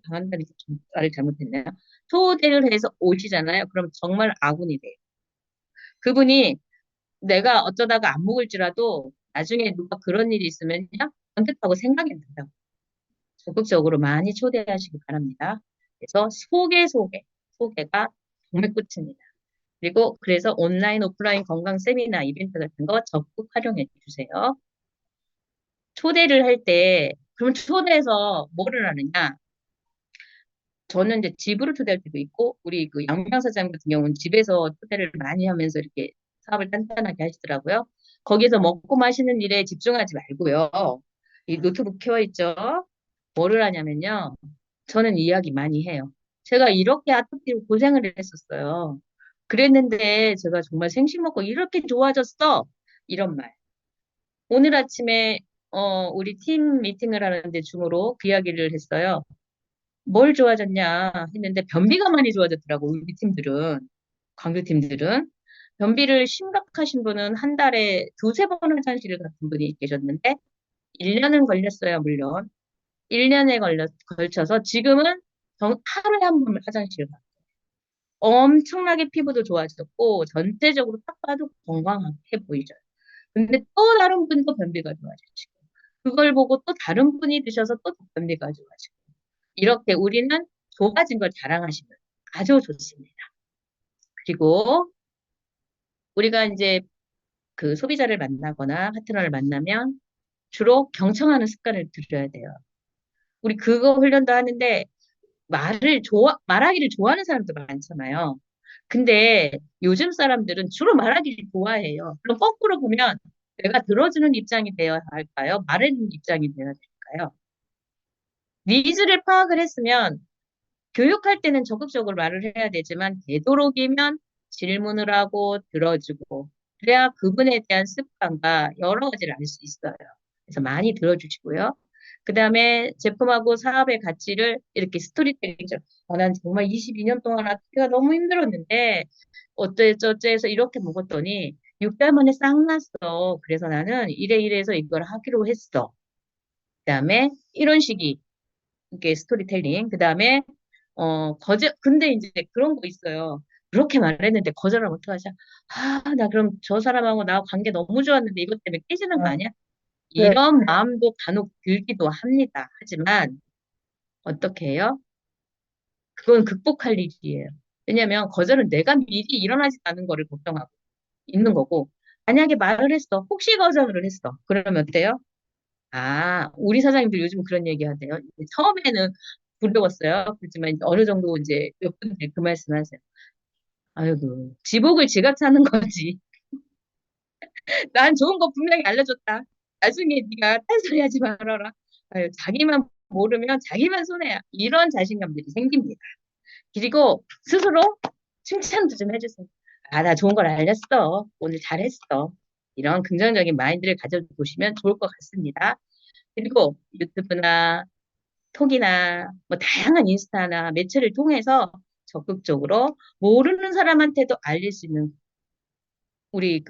당한다니까 좀 말을 잘못했네요. 초대를 해서 오시잖아요. 그럼 정말 아군이 돼요. 그분이 내가 어쩌다가 안 먹을지라도 나중에 누가 그런 일이 있으면요. 건겠다고 생각이 든다고. 적극적으로 많이 초대하시기 바랍니다. 그래서 소개가 정말 끝입니다. 그리고 그래서 온라인, 오프라인 건강 세미나 이벤트 같은 거 적극 활용해 주세요. 초대를 할 때, 그럼 초대해서 뭐를 하느냐? 저는 이제 집으로 초대할 때도 있고, 우리 그 양명 사장 같은 경우는 집에서 초대를 많이 하면서 이렇게 사업을 단단하게 하시더라고요. 거기서 먹고 마시는 일에 집중하지 말고요. 이 노트북 켜져 있죠? 뭐를 하냐면요. 저는 이야기 많이 해요. 제가 이렇게 아토피로 고생을 했었어요. 그랬는데 제가 정말 생식 먹고 이렇게 좋아졌어. 이런 말. 오늘 아침에 우리 팀 미팅을 하는데 중으로 그 이야기를 했어요. 뭘 좋아졌냐 했는데 변비가 많이 좋아졌더라고 우리 팀들은 광교 팀들은 변비를 심각하신 분은 한 달에 두세 번 화장실을 갔던 분이 계셨는데 1년은 걸렸어요 물론 1년에 걸쳐서 지금은 하루에 한 번 화장실 가 엄청나게 피부도 좋아졌고 전체적으로 딱 봐도 건강해 보이죠. 근데 또 다른 분도 변비가 좋아지고 그걸 보고 또 다른 분이 드셔서 또 변비가 좋아지고 이렇게 우리는 좋아진 걸 자랑하시면 아주 좋습니다. 그리고 우리가 이제 그 소비자를 만나거나 파트너를 만나면 주로 경청하는 습관을 들여야 돼요. 우리 그거 훈련도 하는데 말하기를 좋아하는 사람도 많잖아요. 근데 요즘 사람들은 주로 말하기를 좋아해요. 그럼 거꾸로 보면 내가 들어주는 입장이 되어야 할까요? 말해주는 입장이 되어야 될까요? 니즈를 파악을 했으면 교육할 때는 적극적으로 말을 해야 되지만 되도록이면 질문을 하고 들어주고 그래야 그분에 대한 습관과 여러 가지를 알 수 있어요. 그래서 많이 들어주시고요. 그 다음에 제품하고 사업의 가치를 이렇게 스토리텔링처럼 난 정말 22년 동안 아프기가 너무 힘들었는데 어째저째 해서 이렇게 먹었더니 6개월 만에 싹 났어. 그래서 나는 이래 이걸 하기로 했어. 그 다음에 이런 식이 이게 스토리텔링. 그 다음에 근데 이제 그런 거 있어요. 그렇게 말했는데 거절하면 어떡하지? 나 그럼 저 사람하고 나 관계 너무 좋았는데 이것 때문에 깨지는 거 아니야? 네, 이런 마음도 간혹 들기도 합니다. 하지만 어떻게 해요? 그건 극복할 일이에요. 왜냐면 거절은 내가 미리 일어나지 않은 거를 걱정하고 있는 거고 만약에 말을 했어. 혹시 거절을 했어. 그러면 어때요? 우리 사장님들 요즘 그런 얘기 하세요. 이제 처음에는 부러웠어요. 그렇지만 이제 어느 정도 이제 몇 분들이 그 말씀 하세요. 아이고, 지복을 지각 사는 거지. 난 좋은 거 분명히 알려줬다. 나중에 네가 딴소리 하지 말아라. 아유, 자기만 모르면 자기만 손해야. 이런 자신감들이 생깁니다. 그리고 스스로 칭찬도 좀 해주세요. 나 좋은 걸 알렸어. 오늘 잘했어. 이런 긍정적인 마인드를 가져보시면 좋을 것 같습니다. 그리고 유튜브나 톡이나 뭐 다양한 인스타나 매체를 통해서 적극적으로 모르는 사람한테도 알릴 수 있는 우리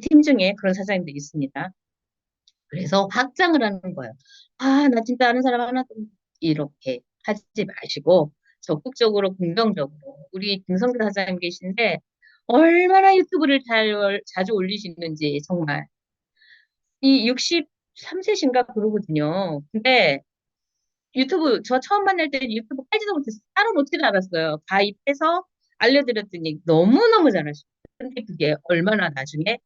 팀 중에 그런 사장님도 있습니다. 그래서 확장을 하는 거예요. 나 진짜 아는 사람 하나도 이렇게 하지 마시고 적극적으로 긍정적으로 우리 김성대 사장님 계신데 얼마나 유튜브를 자주 올리시는지 정말 이 63세신가 그러거든요. 근데 유튜브 저 처음 만날 때는 유튜브 깔지도 못해서 따로 놓지도 않았어요. 가입해서 알려드렸더니 너무너무 잘하시고 근데 그게 얼마나 나중에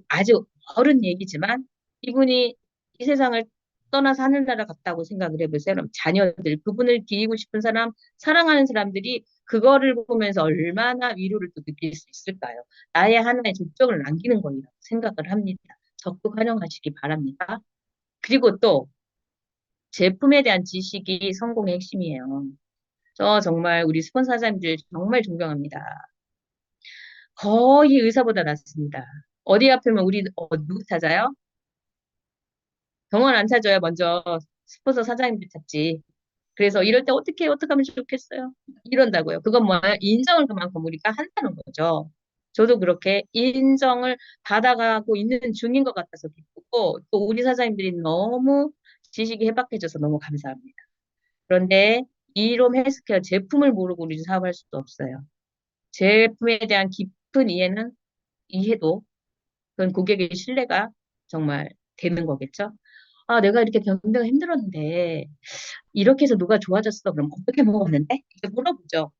아주 어른 얘기지만 이분이 이 세상을 떠나서 하늘나라 갔다고 생각을 해보세요. 그럼 자녀들, 그분을 기리고 싶은 사람, 사랑하는 사람들이 그거를 보면서 얼마나 위로를 또 느낄 수 있을까요? 나의 하나의 족적을 남기는 거라고 생각을 합니다. 적극 활용하시기 바랍니다. 그리고 또 제품에 대한 지식이 성공의 핵심이에요. 저 정말 우리 스폰서 사장님들 정말 존경합니다. 거의 의사보다 낫습니다. 어디 아프면 우리 누구 찾아요? 병원 안 찾아요. 먼저 스폰서 사장님들 찾지. 그래서 이럴 때 어떻게 하면 좋겠어요? 이런다고요. 그건 뭐예요? 인정을 그만큼 우리가 한다는 거죠. 저도 그렇게 인정을 받아가고 있는 중인 것 같아서 기쁘고, 또 우리 사장님들이 너무 지식이 해박해져서 너무 감사합니다. 그런데 이롬 헬스케어 제품을 모르고 우리는 사업할 수도 없어요. 제품에 대한 깊은 이해도, 그건 고객의 신뢰가 정말 되는 거겠죠? 아, 내가 이렇게 경기가 힘들었는데, 이렇게 해서 누가 좋아졌어? 그럼 어떻게 먹었는데? 이렇게 물어보죠.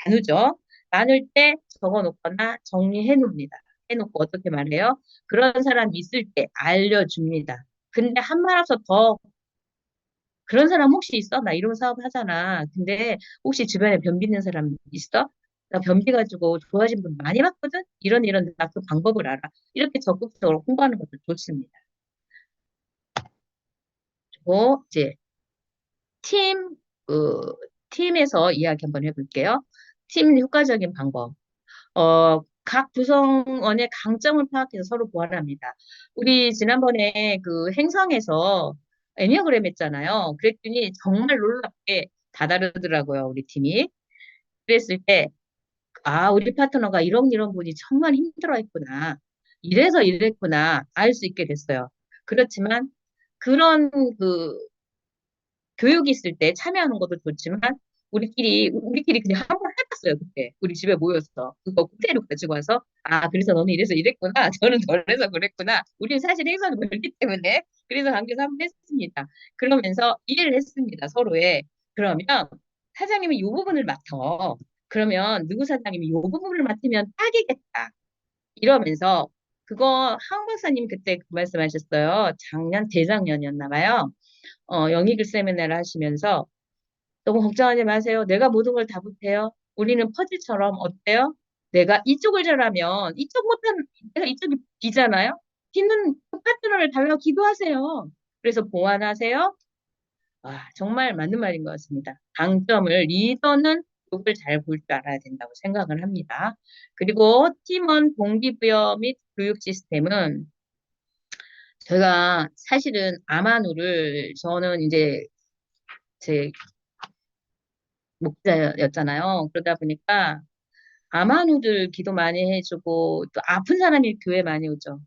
나누죠. 나눌 때 적어 놓거나 정리해 놓습니다. 해놓고 어떻게 말해요? 그런 사람이 있을 때 알려줍니다. 근데 한 말 앞서 더 그런 사람 혹시 있어? 나 이런 사업 하잖아. 근데 혹시 주변에 변비 있는 사람 있어? 나 변비 가지고 좋아진 분 많이 봤거든? 이런 나 그 방법을 알아. 이렇게 적극적으로 홍보하는 것도 좋습니다. 그리고 이제 팀, 그, 팀에서 이야기 한번 해볼게요. 팀 효과적인 방법. 각 구성원의 강점을 파악해서 서로 보완합니다. 우리 지난번에 그 행성에서 애니어그램 했잖아요. 그랬더니 정말 놀랍게 다 다르더라고요, 우리 팀이. 그랬을 때, 아, 우리 파트너가 이런 분이 정말 힘들어 이래서 이랬구나. 알 수 있게 됐어요. 그렇지만, 그런 그 교육이 있을 때 참여하는 것도 좋지만 우리끼리 그냥 한번 해봤어요. 그때 우리 집에 모여서 그거 그대로 가지고 와서 아 그래서 너는 이래서 이랬구나 저는 저래서 그랬구나 우리는 사실 행사는 멀기 때문에 그래서 강교사 한번 했습니다. 그러면서 이해를 했습니다. 서로의 그러면 사장님이 이 부분을 맡아 그러면 누구 사장님이 이 부분을 맡으면 딱이겠다 이러면서 그거 하은 박사님 그때 그 말씀하셨어요. 작년 재작년이었나 봐요. 영희글 세미나를 하시면서 너무 걱정하지 마세요. 내가 모든 걸 다 못해요. 우리는 퍼즐처럼 어때요? 내가 이쪽을 잘하면 이쪽 못한 내가 이쪽이 비잖아요. 비는 그 파트너를 달라고 기도하세요. 그래서 보완하세요. 와, 정말 맞는 말인 것 같습니다. 강점을 리더는 쪽을 잘 볼 줄 알아야 된다고 생각을 합니다. 그리고 팀원 동기부여 및 교육 시스템은 제가 사실은 아마누를 저는 이제 제 목자였잖아요. 그러다 보니까 아마누들 기도 많이 해주고 또 아픈 사람이 교회 많이 오죠.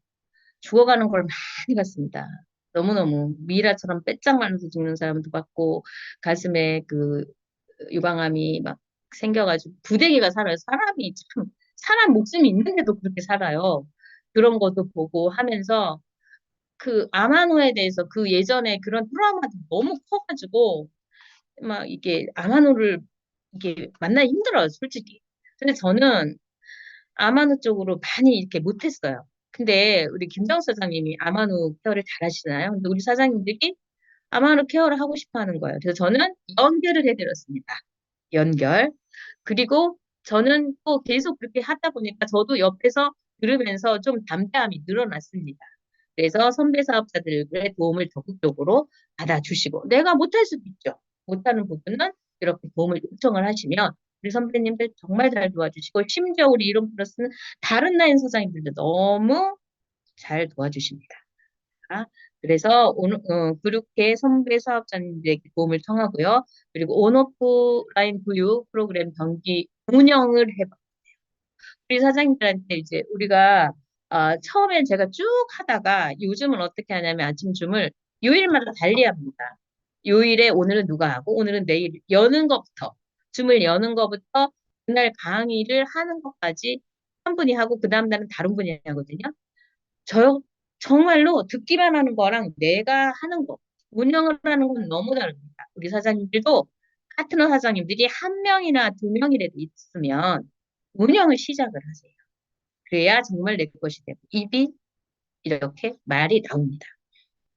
죽어가는 걸 많이 봤습니다. 너무너무 미라처럼 빼짝 말라서 죽는 사람도 봤고 가슴에 그 유방암이 막 생겨가지고 부대기가 살아요. 사람이 참 사람 목숨이 있는데도 그렇게 살아요. 그런 것도 보고 하면서 그 아마노에 대해서 그 예전에 그런 트라우마도 너무 커가지고 막 이게 아마노를 이게 만나기 힘들어요, 솔직히. 근데 저는 아마노 쪽으로 많이 이렇게 못했어요. 근데 우리 김정 사장님이 아마노 케어를 잘 하시나요? 근데 우리 사장님들이 아마노 케어를 하고 싶어 하는 거예요. 그래서 저는 연결을 해드렸습니다. 연결. 그리고 저는 또 계속 그렇게 하다 보니까 저도 옆에서 들으면서 좀 담대함이 늘어났습니다. 그래서 선배 사업자들의 도움을 적극적으로 받아주시고, 내가 못할 수도 있죠. 못하는 부분은 이렇게 도움을 요청을 하시면, 우리 선배님들 정말 잘 도와주시고, 심지어 우리 이론 플러스는 다른 라인 사장님들도 너무 잘 도와주십니다. 그래서 그렇게 선배 사업자님들에게 도움을 청하고요. 그리고 온오프라인 교육 프로그램 경기 운영을 해봐. 우리 사장님들한테 이제 우리가 처음엔 제가 쭉 하다가 요즘은 어떻게 하냐면 아침 줌을 요일마다 달리 합니다. 요일에 오늘은 누가 하고 오늘은 내일 여는 것부터 줌을 여는 것부터 그날 강의를 하는 것까지 한 분이 하고 그 다음 날은 다른 분이 하거든요. 저 정말로 듣기만 하는 거랑 내가 하는 거, 운영을 하는 건 너무 다릅니다. 우리 사장님들도 파트너 사장님들이 한 명이나 두 명이라도 있으면 운영을 시작을 하세요. 그래야 정말 내 것이 되고 입이 이렇게 말이 나옵니다.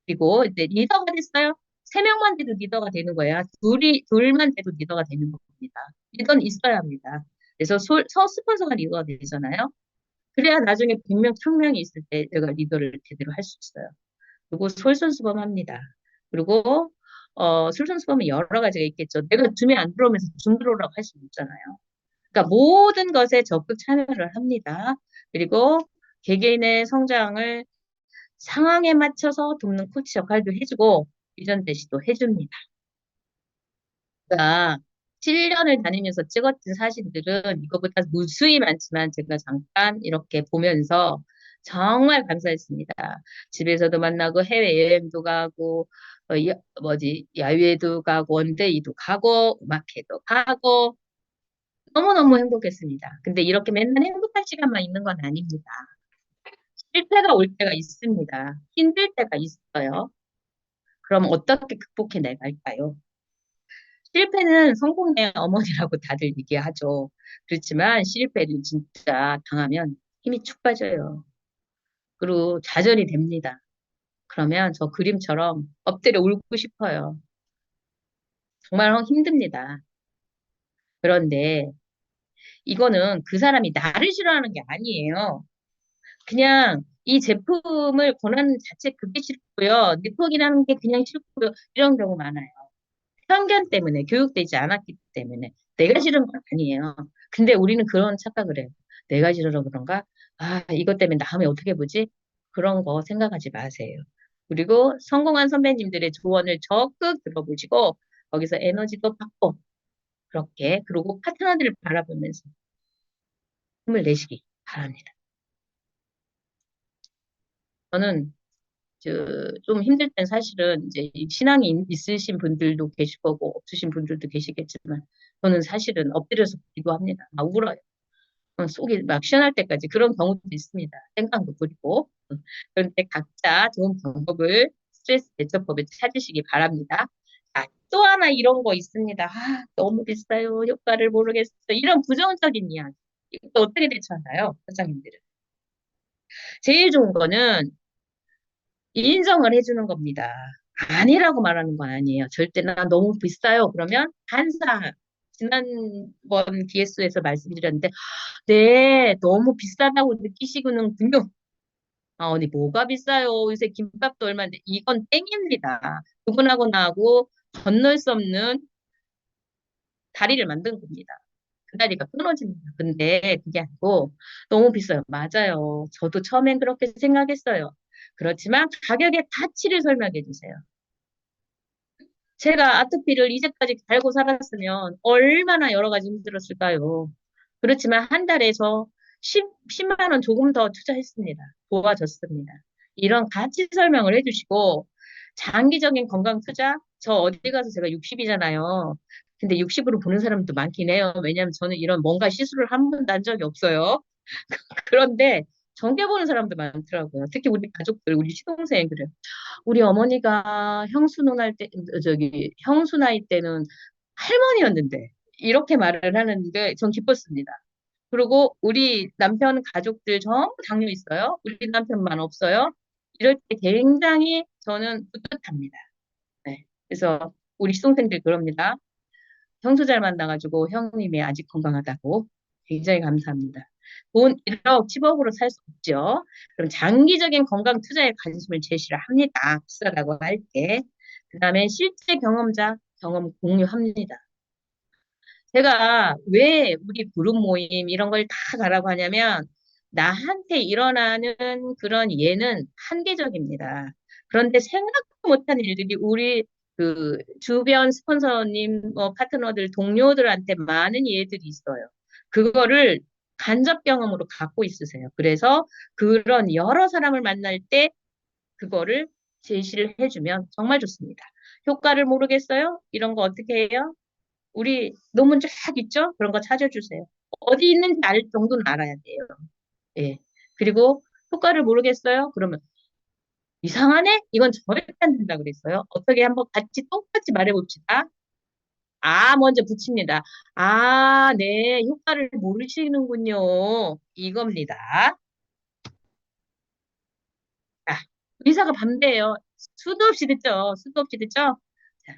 그리고 이제 리더가 됐어요. 세 명만 돼도 리더가 되는 거야. 둘만 돼도 리더가 되는 겁니다. 리더는 있어야 합니다. 그래서 스폰서가 리더가 되잖아요. 그래야 나중에 100명, 1000명이 있을 때 내가 리더를 제대로 할 수 있어요. 그리고 솔선수범합니다. 그리고 술선수범은 여러 가지가 있겠죠. 내가 줌에 안 들어오면서 줌 들어오라고 할 수는 없잖아요. 그러니까 모든 것에 적극 참여를 합니다. 그리고 개개인의 성장을 상황에 맞춰서 돕는 코치 역할도 해주고 비전 대시도 해줍니다. 그러니까 7년을 다니면서 찍었던 사진들은 이거보다 무수히 많지만 제가 잠깐 이렇게 보면서 정말 감사했습니다. 집에서도 만나고 해외여행도 가고 야외도 가고 원데이도 가고 음악회도 가고 너무너무 행복했습니다. 근데 이렇게 맨날 행복한 시간만 있는 건 아닙니다. 실패가 올 때가 있습니다. 힘들 때가 있어요. 그럼 어떻게 극복해 나갈까요? 실패는 성공의 어머니라고 다들 얘기하죠. 그렇지만 실패를 진짜 당하면 힘이 축 빠져요. 그리고 좌절이 됩니다. 그러면 저 그림처럼 엎드려 울고 싶어요. 정말 힘듭니다. 그런데 이거는 그 사람이 나를 싫어하는 게 아니에요. 그냥 이 제품을 권하는 자체 그게 싫고요. 네트워크라는 게 그냥 싫고요. 이런 경우 많아요. 편견 때문에 교육되지 않았기 때문에 내가 싫은 건 아니에요. 근데 우리는 그런 착각을 해요. 내가 싫어서 그런가? 아, 이것 때문에 다음에 어떻게 보지? 그런 거 생각하지 마세요. 그리고 성공한 선배님들의 조언을 적극 들어보시고 거기서 에너지도 받고 그렇게 그리고 파트너들을 바라보면서 힘을 내시기 바랍니다. 저는 좀 힘들 땐 사실은 이제 이 신앙이 있으신 분들도 계실 거고 없으신 분들도 계시겠지만 저는 사실은 엎드려서 기도합니다. 막 울어요. 속이 막 시원할 때까지 그런 경우도 있습니다. 생각도 부리고. 그런데 각자 좋은 방법을 스트레스 대처법을 찾으시기 바랍니다. 아, 또 하나 이런 거 있습니다. 아, 너무 비싸요. 효과를 모르겠어요. 이런 부정적인 이야기. 이거 어떻게 대처하나요, 사장님들은? 제일 좋은 거는 인정을 해주는 겁니다. 아니라고 말하는 건 아니에요. 절대 나 너무 비싸요. 그러면 반사. 지난번 기회수에서 말씀드렸는데, 네, 너무 비싸다고 느끼시는군요. 아, 언니, 뭐가 비싸요? 요새 김밥도 얼마인데, 이건 땡입니다. 누구나고 나하고 건널 수 없는 다리를 만든 겁니다. 그 다리가 끊어집니다. 근데 그게 아니고, 너무 비싸요. 맞아요. 저도 처음엔 그렇게 생각했어요. 그렇지만 가격의 가치를 설명해 주세요. 제가 아토피를 이제까지 달고 살았으면 얼마나 여러 가지 힘들었을까요? 그렇지만 한 달에 저 10만 원 조금 더 투자했습니다. 도와줬습니다. 이런 가치 설명을 해주시고 장기적인 건강 투자? 저 어디 가서 제가 60이잖아요. 근데 60으로 보는 사람도 많긴 해요. 왜냐하면 저는 이런 뭔가 시술을 한 번도 한 적이 없어요. 그런데 정겨보는 사람도 많더라고요. 특히 우리 가족들, 우리 시동생 그래요. 우리 어머니가 형수 누날 때, 형수 나이 때는 할머니였는데, 이렇게 말을 하는데 전 기뻤습니다. 그리고 우리 남편 가족들 전부 당뇨 있어요. 우리 남편만 없어요. 이럴 때 굉장히 저는 뿌듯합니다. 네. 그래서 우리 시동생들 그럽니다. 형수 잘 만나가지고 형님이 아직 건강하다고 굉장히 감사합니다. 돈 1억, 10억으로 살 수 없죠. 그럼 장기적인 건강 투자에 관심을 제시를 합니다. 비싸다고 할 때. 그 다음에 실제 경험자 경험 공유합니다. 제가 왜 우리 그룹 모임 이런 걸 다 가라고 하냐면 나한테 일어나는 그런 예는 한계적입니다. 그런데 생각도 못한 일들이 우리 주변 스폰서님, 파트너들, 동료들한테 많은 예들이 있어요. 그거를 간접 경험으로 갖고 있으세요. 그래서 그런 여러 사람을 만날 때 그거를 제시를 해주면 정말 좋습니다. 효과를 모르겠어요? 이런 거 어떻게 해요? 우리 논문 쫙 있죠? 그런 거 찾아주세요. 어디 있는지 알 정도는 알아야 돼요. 예. 그리고 효과를 모르겠어요? 그러면 이상하네? 이건 절대 안 된다 그랬어요. 어떻게 한번 같이 똑같이 말해봅시다. 아, 먼저 붙입니다. 아, 네. 효과를 모르시는군요. 이겁니다. 자, 의사가 반대예요. 수도 없이 듣죠? 수도 없이 듣죠? 자,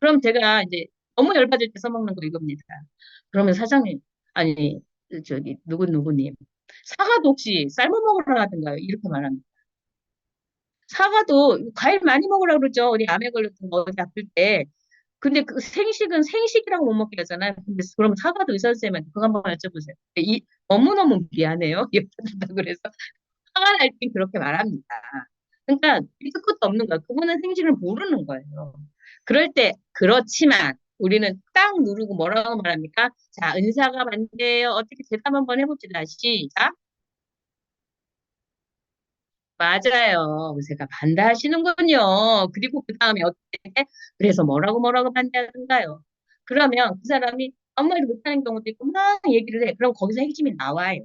그럼 제가 이제 너무 열받을 때 써먹는 거 이겁니다. 그러면 사장님, 아니, 누구님, 사과도 혹시 삶아 먹으러 하던가요? 이렇게 말합니다. 사과도 과일 많이 먹으라고 그러죠. 우리 암에 걸렸던 거 어디 아플 때. 근데 그 생식은 생식이라고 못 먹게 하잖아요. 근데 그럼 사과도 의사 선생님한테 그거 한번 여쭤보세요. 너무너무 미안해요. 여쭤본다 그래서 화가 날 땐 그렇게 말합니다. 그러니까 밑도 끝도 없는 거야. 그분은 생식을 모르는 거예요. 그럴 때 그렇지만 우리는 딱 누르고 뭐라고 말합니까? 자, 은사가 반대예요. 어떻게 대답 한번 해봅시다. 시작. 맞아요. 제가 반대하시는군요. 그리고 그 다음에 어떻게? 그래서 뭐라고 반대하던가요? 그러면 그 사람이 아무 말도 못하는 경우도 있고 막 얘기를 해. 그럼 거기서 핵심이 나와요.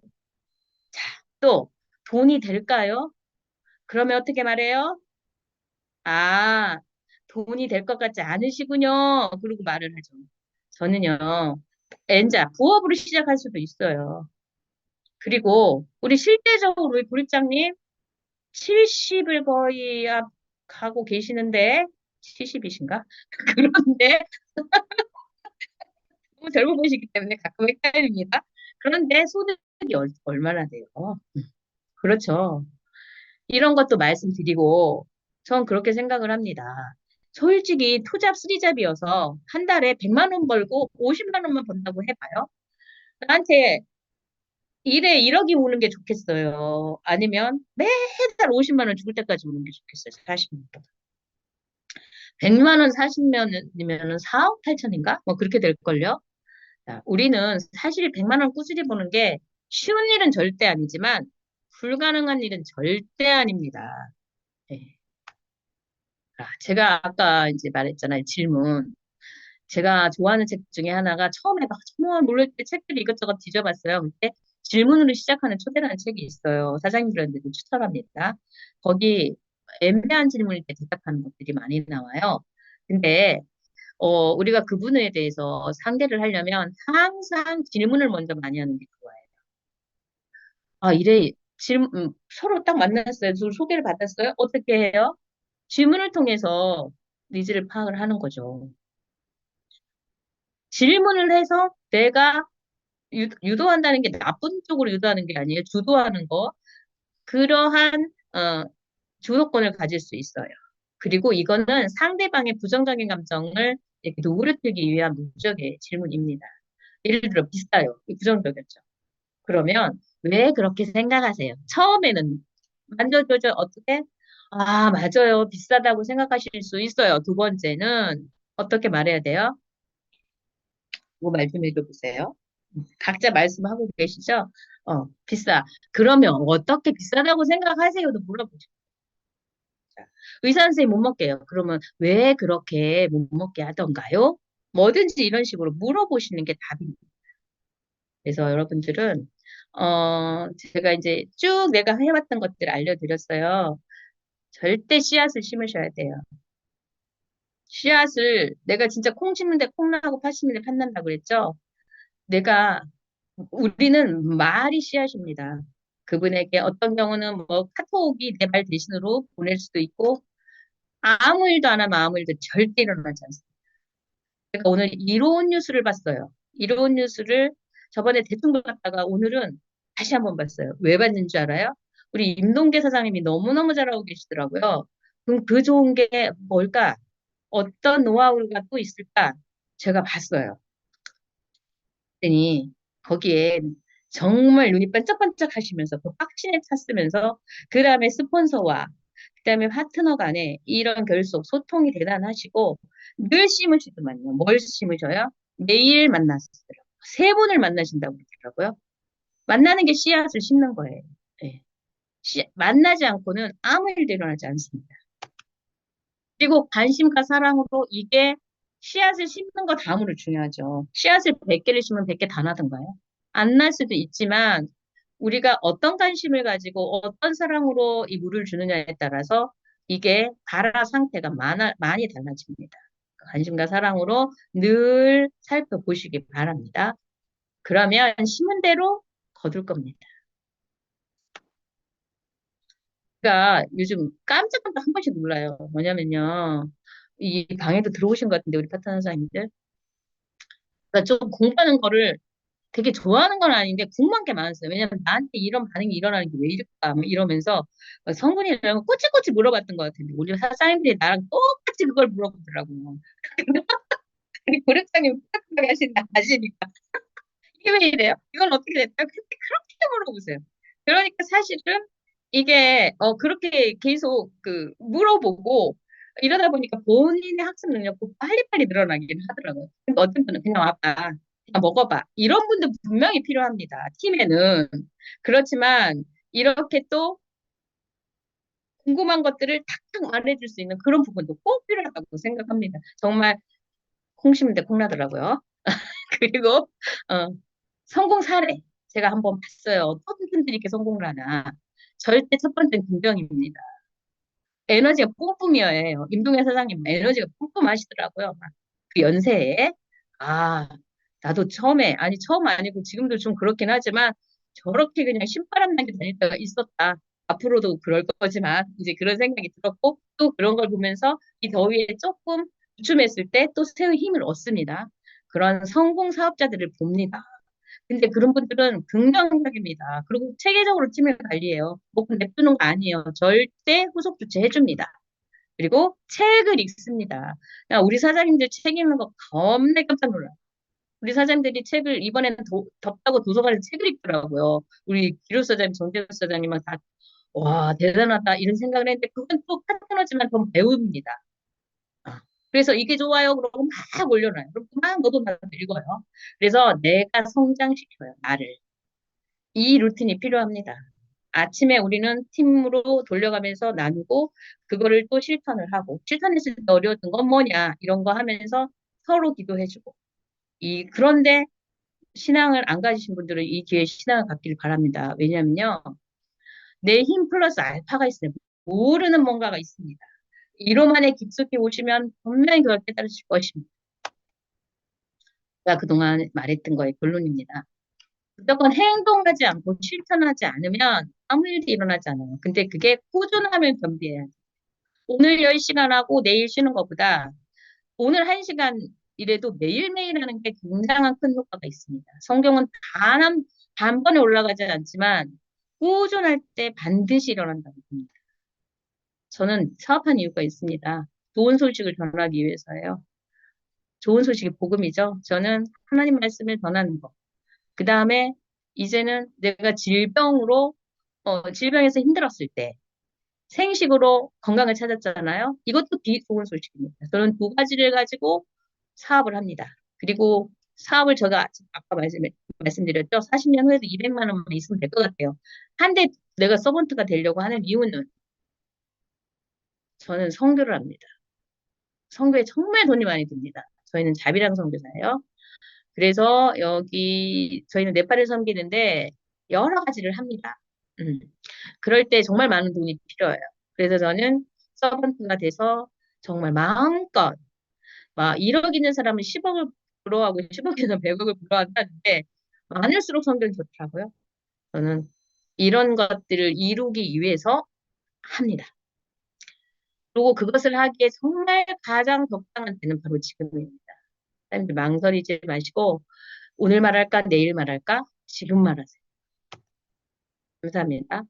또 돈이 될까요? 그러면 어떻게 말해요? 아, 돈이 될 것 같지 않으시군요. 그리고 말을 하죠. 저는요, 엔자, 부업으로 시작할 수도 있어요. 그리고 우리 실제적으로 우리 부립장님 70을 거의 앞 가고 계시는데 70이신가? 그런데 너무 젊어 보이시기 때문에 가끔 헷갈립니다. 그런데 소득이 얼마나 돼요? 그렇죠. 이런 것도 말씀드리고 전 그렇게 생각을 합니다. 솔직히 투잡 쓰리잡이어서 한 달에 100만 원 벌고 50만 원만 번다고 해봐요. 나한테 일에 1억이 오는 게 좋겠어요. 아니면 매달 50만 원 죽을 때까지 오는 게 좋겠어요. 40년. 100만 원 40년이면은 4억 8천인가? 뭐 그렇게 될걸요? 자, 우리는 사실 100만 원 꾸준히 버는 게 쉬운 일은 절대 아니지만 불가능한 일은 절대 아닙니다. 네. 제가 아까 이제 말했잖아요. 질문. 제가 좋아하는 책 중에 하나가 처음에 막 정말 놀랄 때 책들을 이것저것 뒤져봤어요. 근데 질문으로 시작하는 초대라는 책이 있어요. 사장님들한테도 추천합니다. 거기 애매한 질문일 때 대답하는 것들이 많이 나와요. 근데 우리가 그분에 대해서 상대를 하려면 항상 질문을 먼저 많이 하는 게 좋아요. 아, 이래 서로 딱 만났어요. 서로 소개를 받았어요. 어떻게 해요? 질문을 통해서 니즈를 파악을 하는 거죠. 질문을 해서 내가 유도한다는 게 나쁜 쪽으로 유도하는 게 아니에요. 주도하는 거. 그러한 주도권을 가질 수 있어요. 그리고 이거는 상대방의 부정적인 감정을 이렇게 누그러뜨리기 위한 목적의 질문입니다. 예를 들어 비싸요. 부정적이었죠. 그러면 왜 그렇게 생각하세요? 처음에는 만져줘줘 어떻게? 아, 맞아요. 비싸다고 생각하실 수 있어요. 두 번째는 어떻게 말해야 돼요? 그거 말 좀 해줘 보세요. 각자 말씀하고 계시죠? 비싸. 그러면 어떻게 비싸다고 생각하세요도 물어보죠. 의사 선생님 못 먹게요. 그러면 왜 그렇게 못 먹게 하던가요? 뭐든지 이런 식으로 물어보시는 게 답입니다. 그래서 여러분들은 제가 이제 쭉 내가 해왔던 것들 알려드렸어요. 절대 씨앗을 심으셔야 돼요. 씨앗을 내가 진짜 콩 심는데 콩 나고 팥 심는데 팥 난다 그랬죠? 내가 우리는 말이 씨앗입니다. 그분에게 어떤 경우는 뭐 카톡이 내 말 대신으로 보낼 수도 있고 아무 일도 안 하면 아무 일도 절대 일어나지 않습니다. 제가 오늘 이로운 뉴스를 봤어요. 이로운 뉴스를 저번에 대충 봤다가 오늘은 다시 한번 봤어요. 왜 봤는 줄 알아요? 우리 임동계 사장님이 너무너무 잘하고 계시더라고요. 그럼 그 좋은 게 뭘까? 어떤 노하우가 또 있을까? 제가 봤어요. 그랬더니 거기에 정말 눈이 반짝반짝 하시면서 그 확신에 찼으면서 그 다음에 스폰서와 그 다음에 파트너 간에 이런 결속, 소통이 대단하시고 늘 심으시더만요. 뭘 심으셔요? 매일 만났어요. 세 분을 만나신다고 그러더라고요. 만나는 게 씨앗을 심는 거예요. 예. 만나지 않고는 아무 일도 일어나지 않습니다. 그리고 관심과 사랑으로 이게 씨앗을 심는 거 다음으로 중요하죠. 씨앗을 100개를 심으면 100개 다 나던가요? 안 날 수도 있지만 우리가 어떤 관심을 가지고 어떤 사랑으로 이 물을 주느냐에 따라서 이게 발화 상태가 많이 달라집니다. 관심과 사랑으로 늘 살펴보시기 바랍니다. 그러면 심은 대로 거둘 겁니다. 그러니까 요즘 깜짝깜짝 한 번씩 놀라요. 뭐냐면요. 이 방에도 들어오신 것 같은데 우리 파트너 사장님들. 그러니까 좀 공부하는 거를 되게 좋아하는 건 아닌데 궁금한 게 많았어요. 왜냐면 나한테 이런 반응이 일어나는 게 왜 이럴까? 막 이러면서 성분이라고 꼬치꼬치 물어봤던 것 같은데 우리 사장님들이 나랑 똑같이 그걸 물어보더라고요. 우리 고객사님 똑같이 하신다 하시니까 이게 왜 이래요? 이건 어떻게 됐다? 그렇게 물어보세요. 그러니까 사실은 이게 그렇게 계속 그 물어보고 이러다 보니까 본인의 학습 능력도 빨리빨리 늘어나긴 하더라고요. 근데 어떤 분은 그냥 와봐, 그냥 먹어봐. 이런 분들 분명히 필요합니다. 팀에는. 그렇지만 이렇게 또 궁금한 것들을 탁탁 말해줄 수 있는 그런 부분도 꼭 필요하다고 생각합니다. 정말 콩 심은 데 콩나더라고요. 그리고 어, 성공 사례 제가 한번 봤어요. 어떤 분들이 이렇게 성공을 하나. 절대 첫 번째는 긍정입니다. 에너지가 뿜뿜이에요. 임동현 사장님 에너지가 뿜뿜하시더라고요. 그 연세에. 아, 나도 처음에, 아니, 처음 아니고 지금도 좀 그렇긴 하지만 저렇게 그냥 신바람 나게 다닐 때가 있었다. 앞으로도 그럴 거지만 이제 그런 생각이 들었고 또 그런 걸 보면서 이 더위에 조금 주춤했을 때 또 새로운 힘을 얻습니다. 그런 성공 사업자들을 봅니다. 근데 그런 분들은 긍정적입니다. 그리고 체계적으로 팀을 관리해요. 뭐 냅두는 거 아니에요. 절대 후속 조치 해줍니다. 그리고 책을 읽습니다. 야, 우리 사장님들 책 읽는 거 겁나 깜짝 놀라요. 우리 사장님들이 책을 이번에는 덥다고 도서관에서 책을 읽더라고요. 우리 기루 사장님, 정재수 사장님은 다 와, 대단하다 이런 생각을 했는데 그건 또 파트너지만 더 배웁니다. 아, 그래서 이게 좋아요. 그러고 막 올려놔요. 그리고 막 너도 나도 읽어요. 그래서 내가 성장시켜요, 나를. 이 루틴이 필요합니다. 아침에 우리는 팀으로 돌려가면서 나누고 그거를 또 실천을 하고 실천했을 때 어려웠던 건 뭐냐 이런 거 하면서 서로 기도해주고 그런데 신앙을 안 가지신 분들은 이 기회에 신앙을 갖기를 바랍니다. 왜냐면요 내 힘 플러스 알파가 있어요. 모르는 뭔가가 있습니다. 이로만에 깊숙이 오시면 분명히 그걸 깨달으실 것입니다. 제가 그동안 말했던 거의 결론입니다. 무조건 행동하지 않고 실천하지 않으면 아무 일도 일어나지 않아요. 근데 그게 꾸준하면 겸비해야 돼. 오늘 10시간 하고 내일 쉬는 것보다 오늘 1시간 이래도 매일매일 하는 게 굉장한 큰 효과가 있습니다. 성경은 단번에 올라가지 않지만 꾸준할 때 반드시 일어난다고 봅니다. 저는 사업한 이유가 있습니다. 좋은 소식을 전하기 위해서예요. 좋은 소식이 복음이죠. 저는 하나님 말씀을 전하는 거. 그 다음에 이제는 내가 질병에서 힘들었을 때 생식으로 건강을 찾았잖아요. 이것도 좋은 소식입니다. 저는 두 가지를 가지고 사업을 합니다. 그리고 사업을 제가 아까 말씀드렸죠. 40년 후에도 200만 원만 있으면 될 것 같아요. 한데 내가 서번트가 되려고 하는 이유는 저는 선교를 합니다. 선교에 정말 돈이 많이 듭니다. 저희는 자비랑 선교사예요. 그래서 여기 저희는 네팔을 섬기는데 여러 가지를 합니다. 음. 그럴 때 정말 많은 돈이 필요해요. 그래서 저는 서번트가 돼서 정말 마음껏 막 1억 있는 사람은 10억을 부러워하고 10억에서 100억을 부러워한다는데 많을수록 성격이 좋더라고요. 저는 이런 것들을 이루기 위해서 합니다. 그리고 그것을 하기에 정말 가장 적당한 때는 바로 지금입니다. 사람들 망설이지 마시고 오늘 말할까 내일 말할까 지금 말하세요. 감사합니다.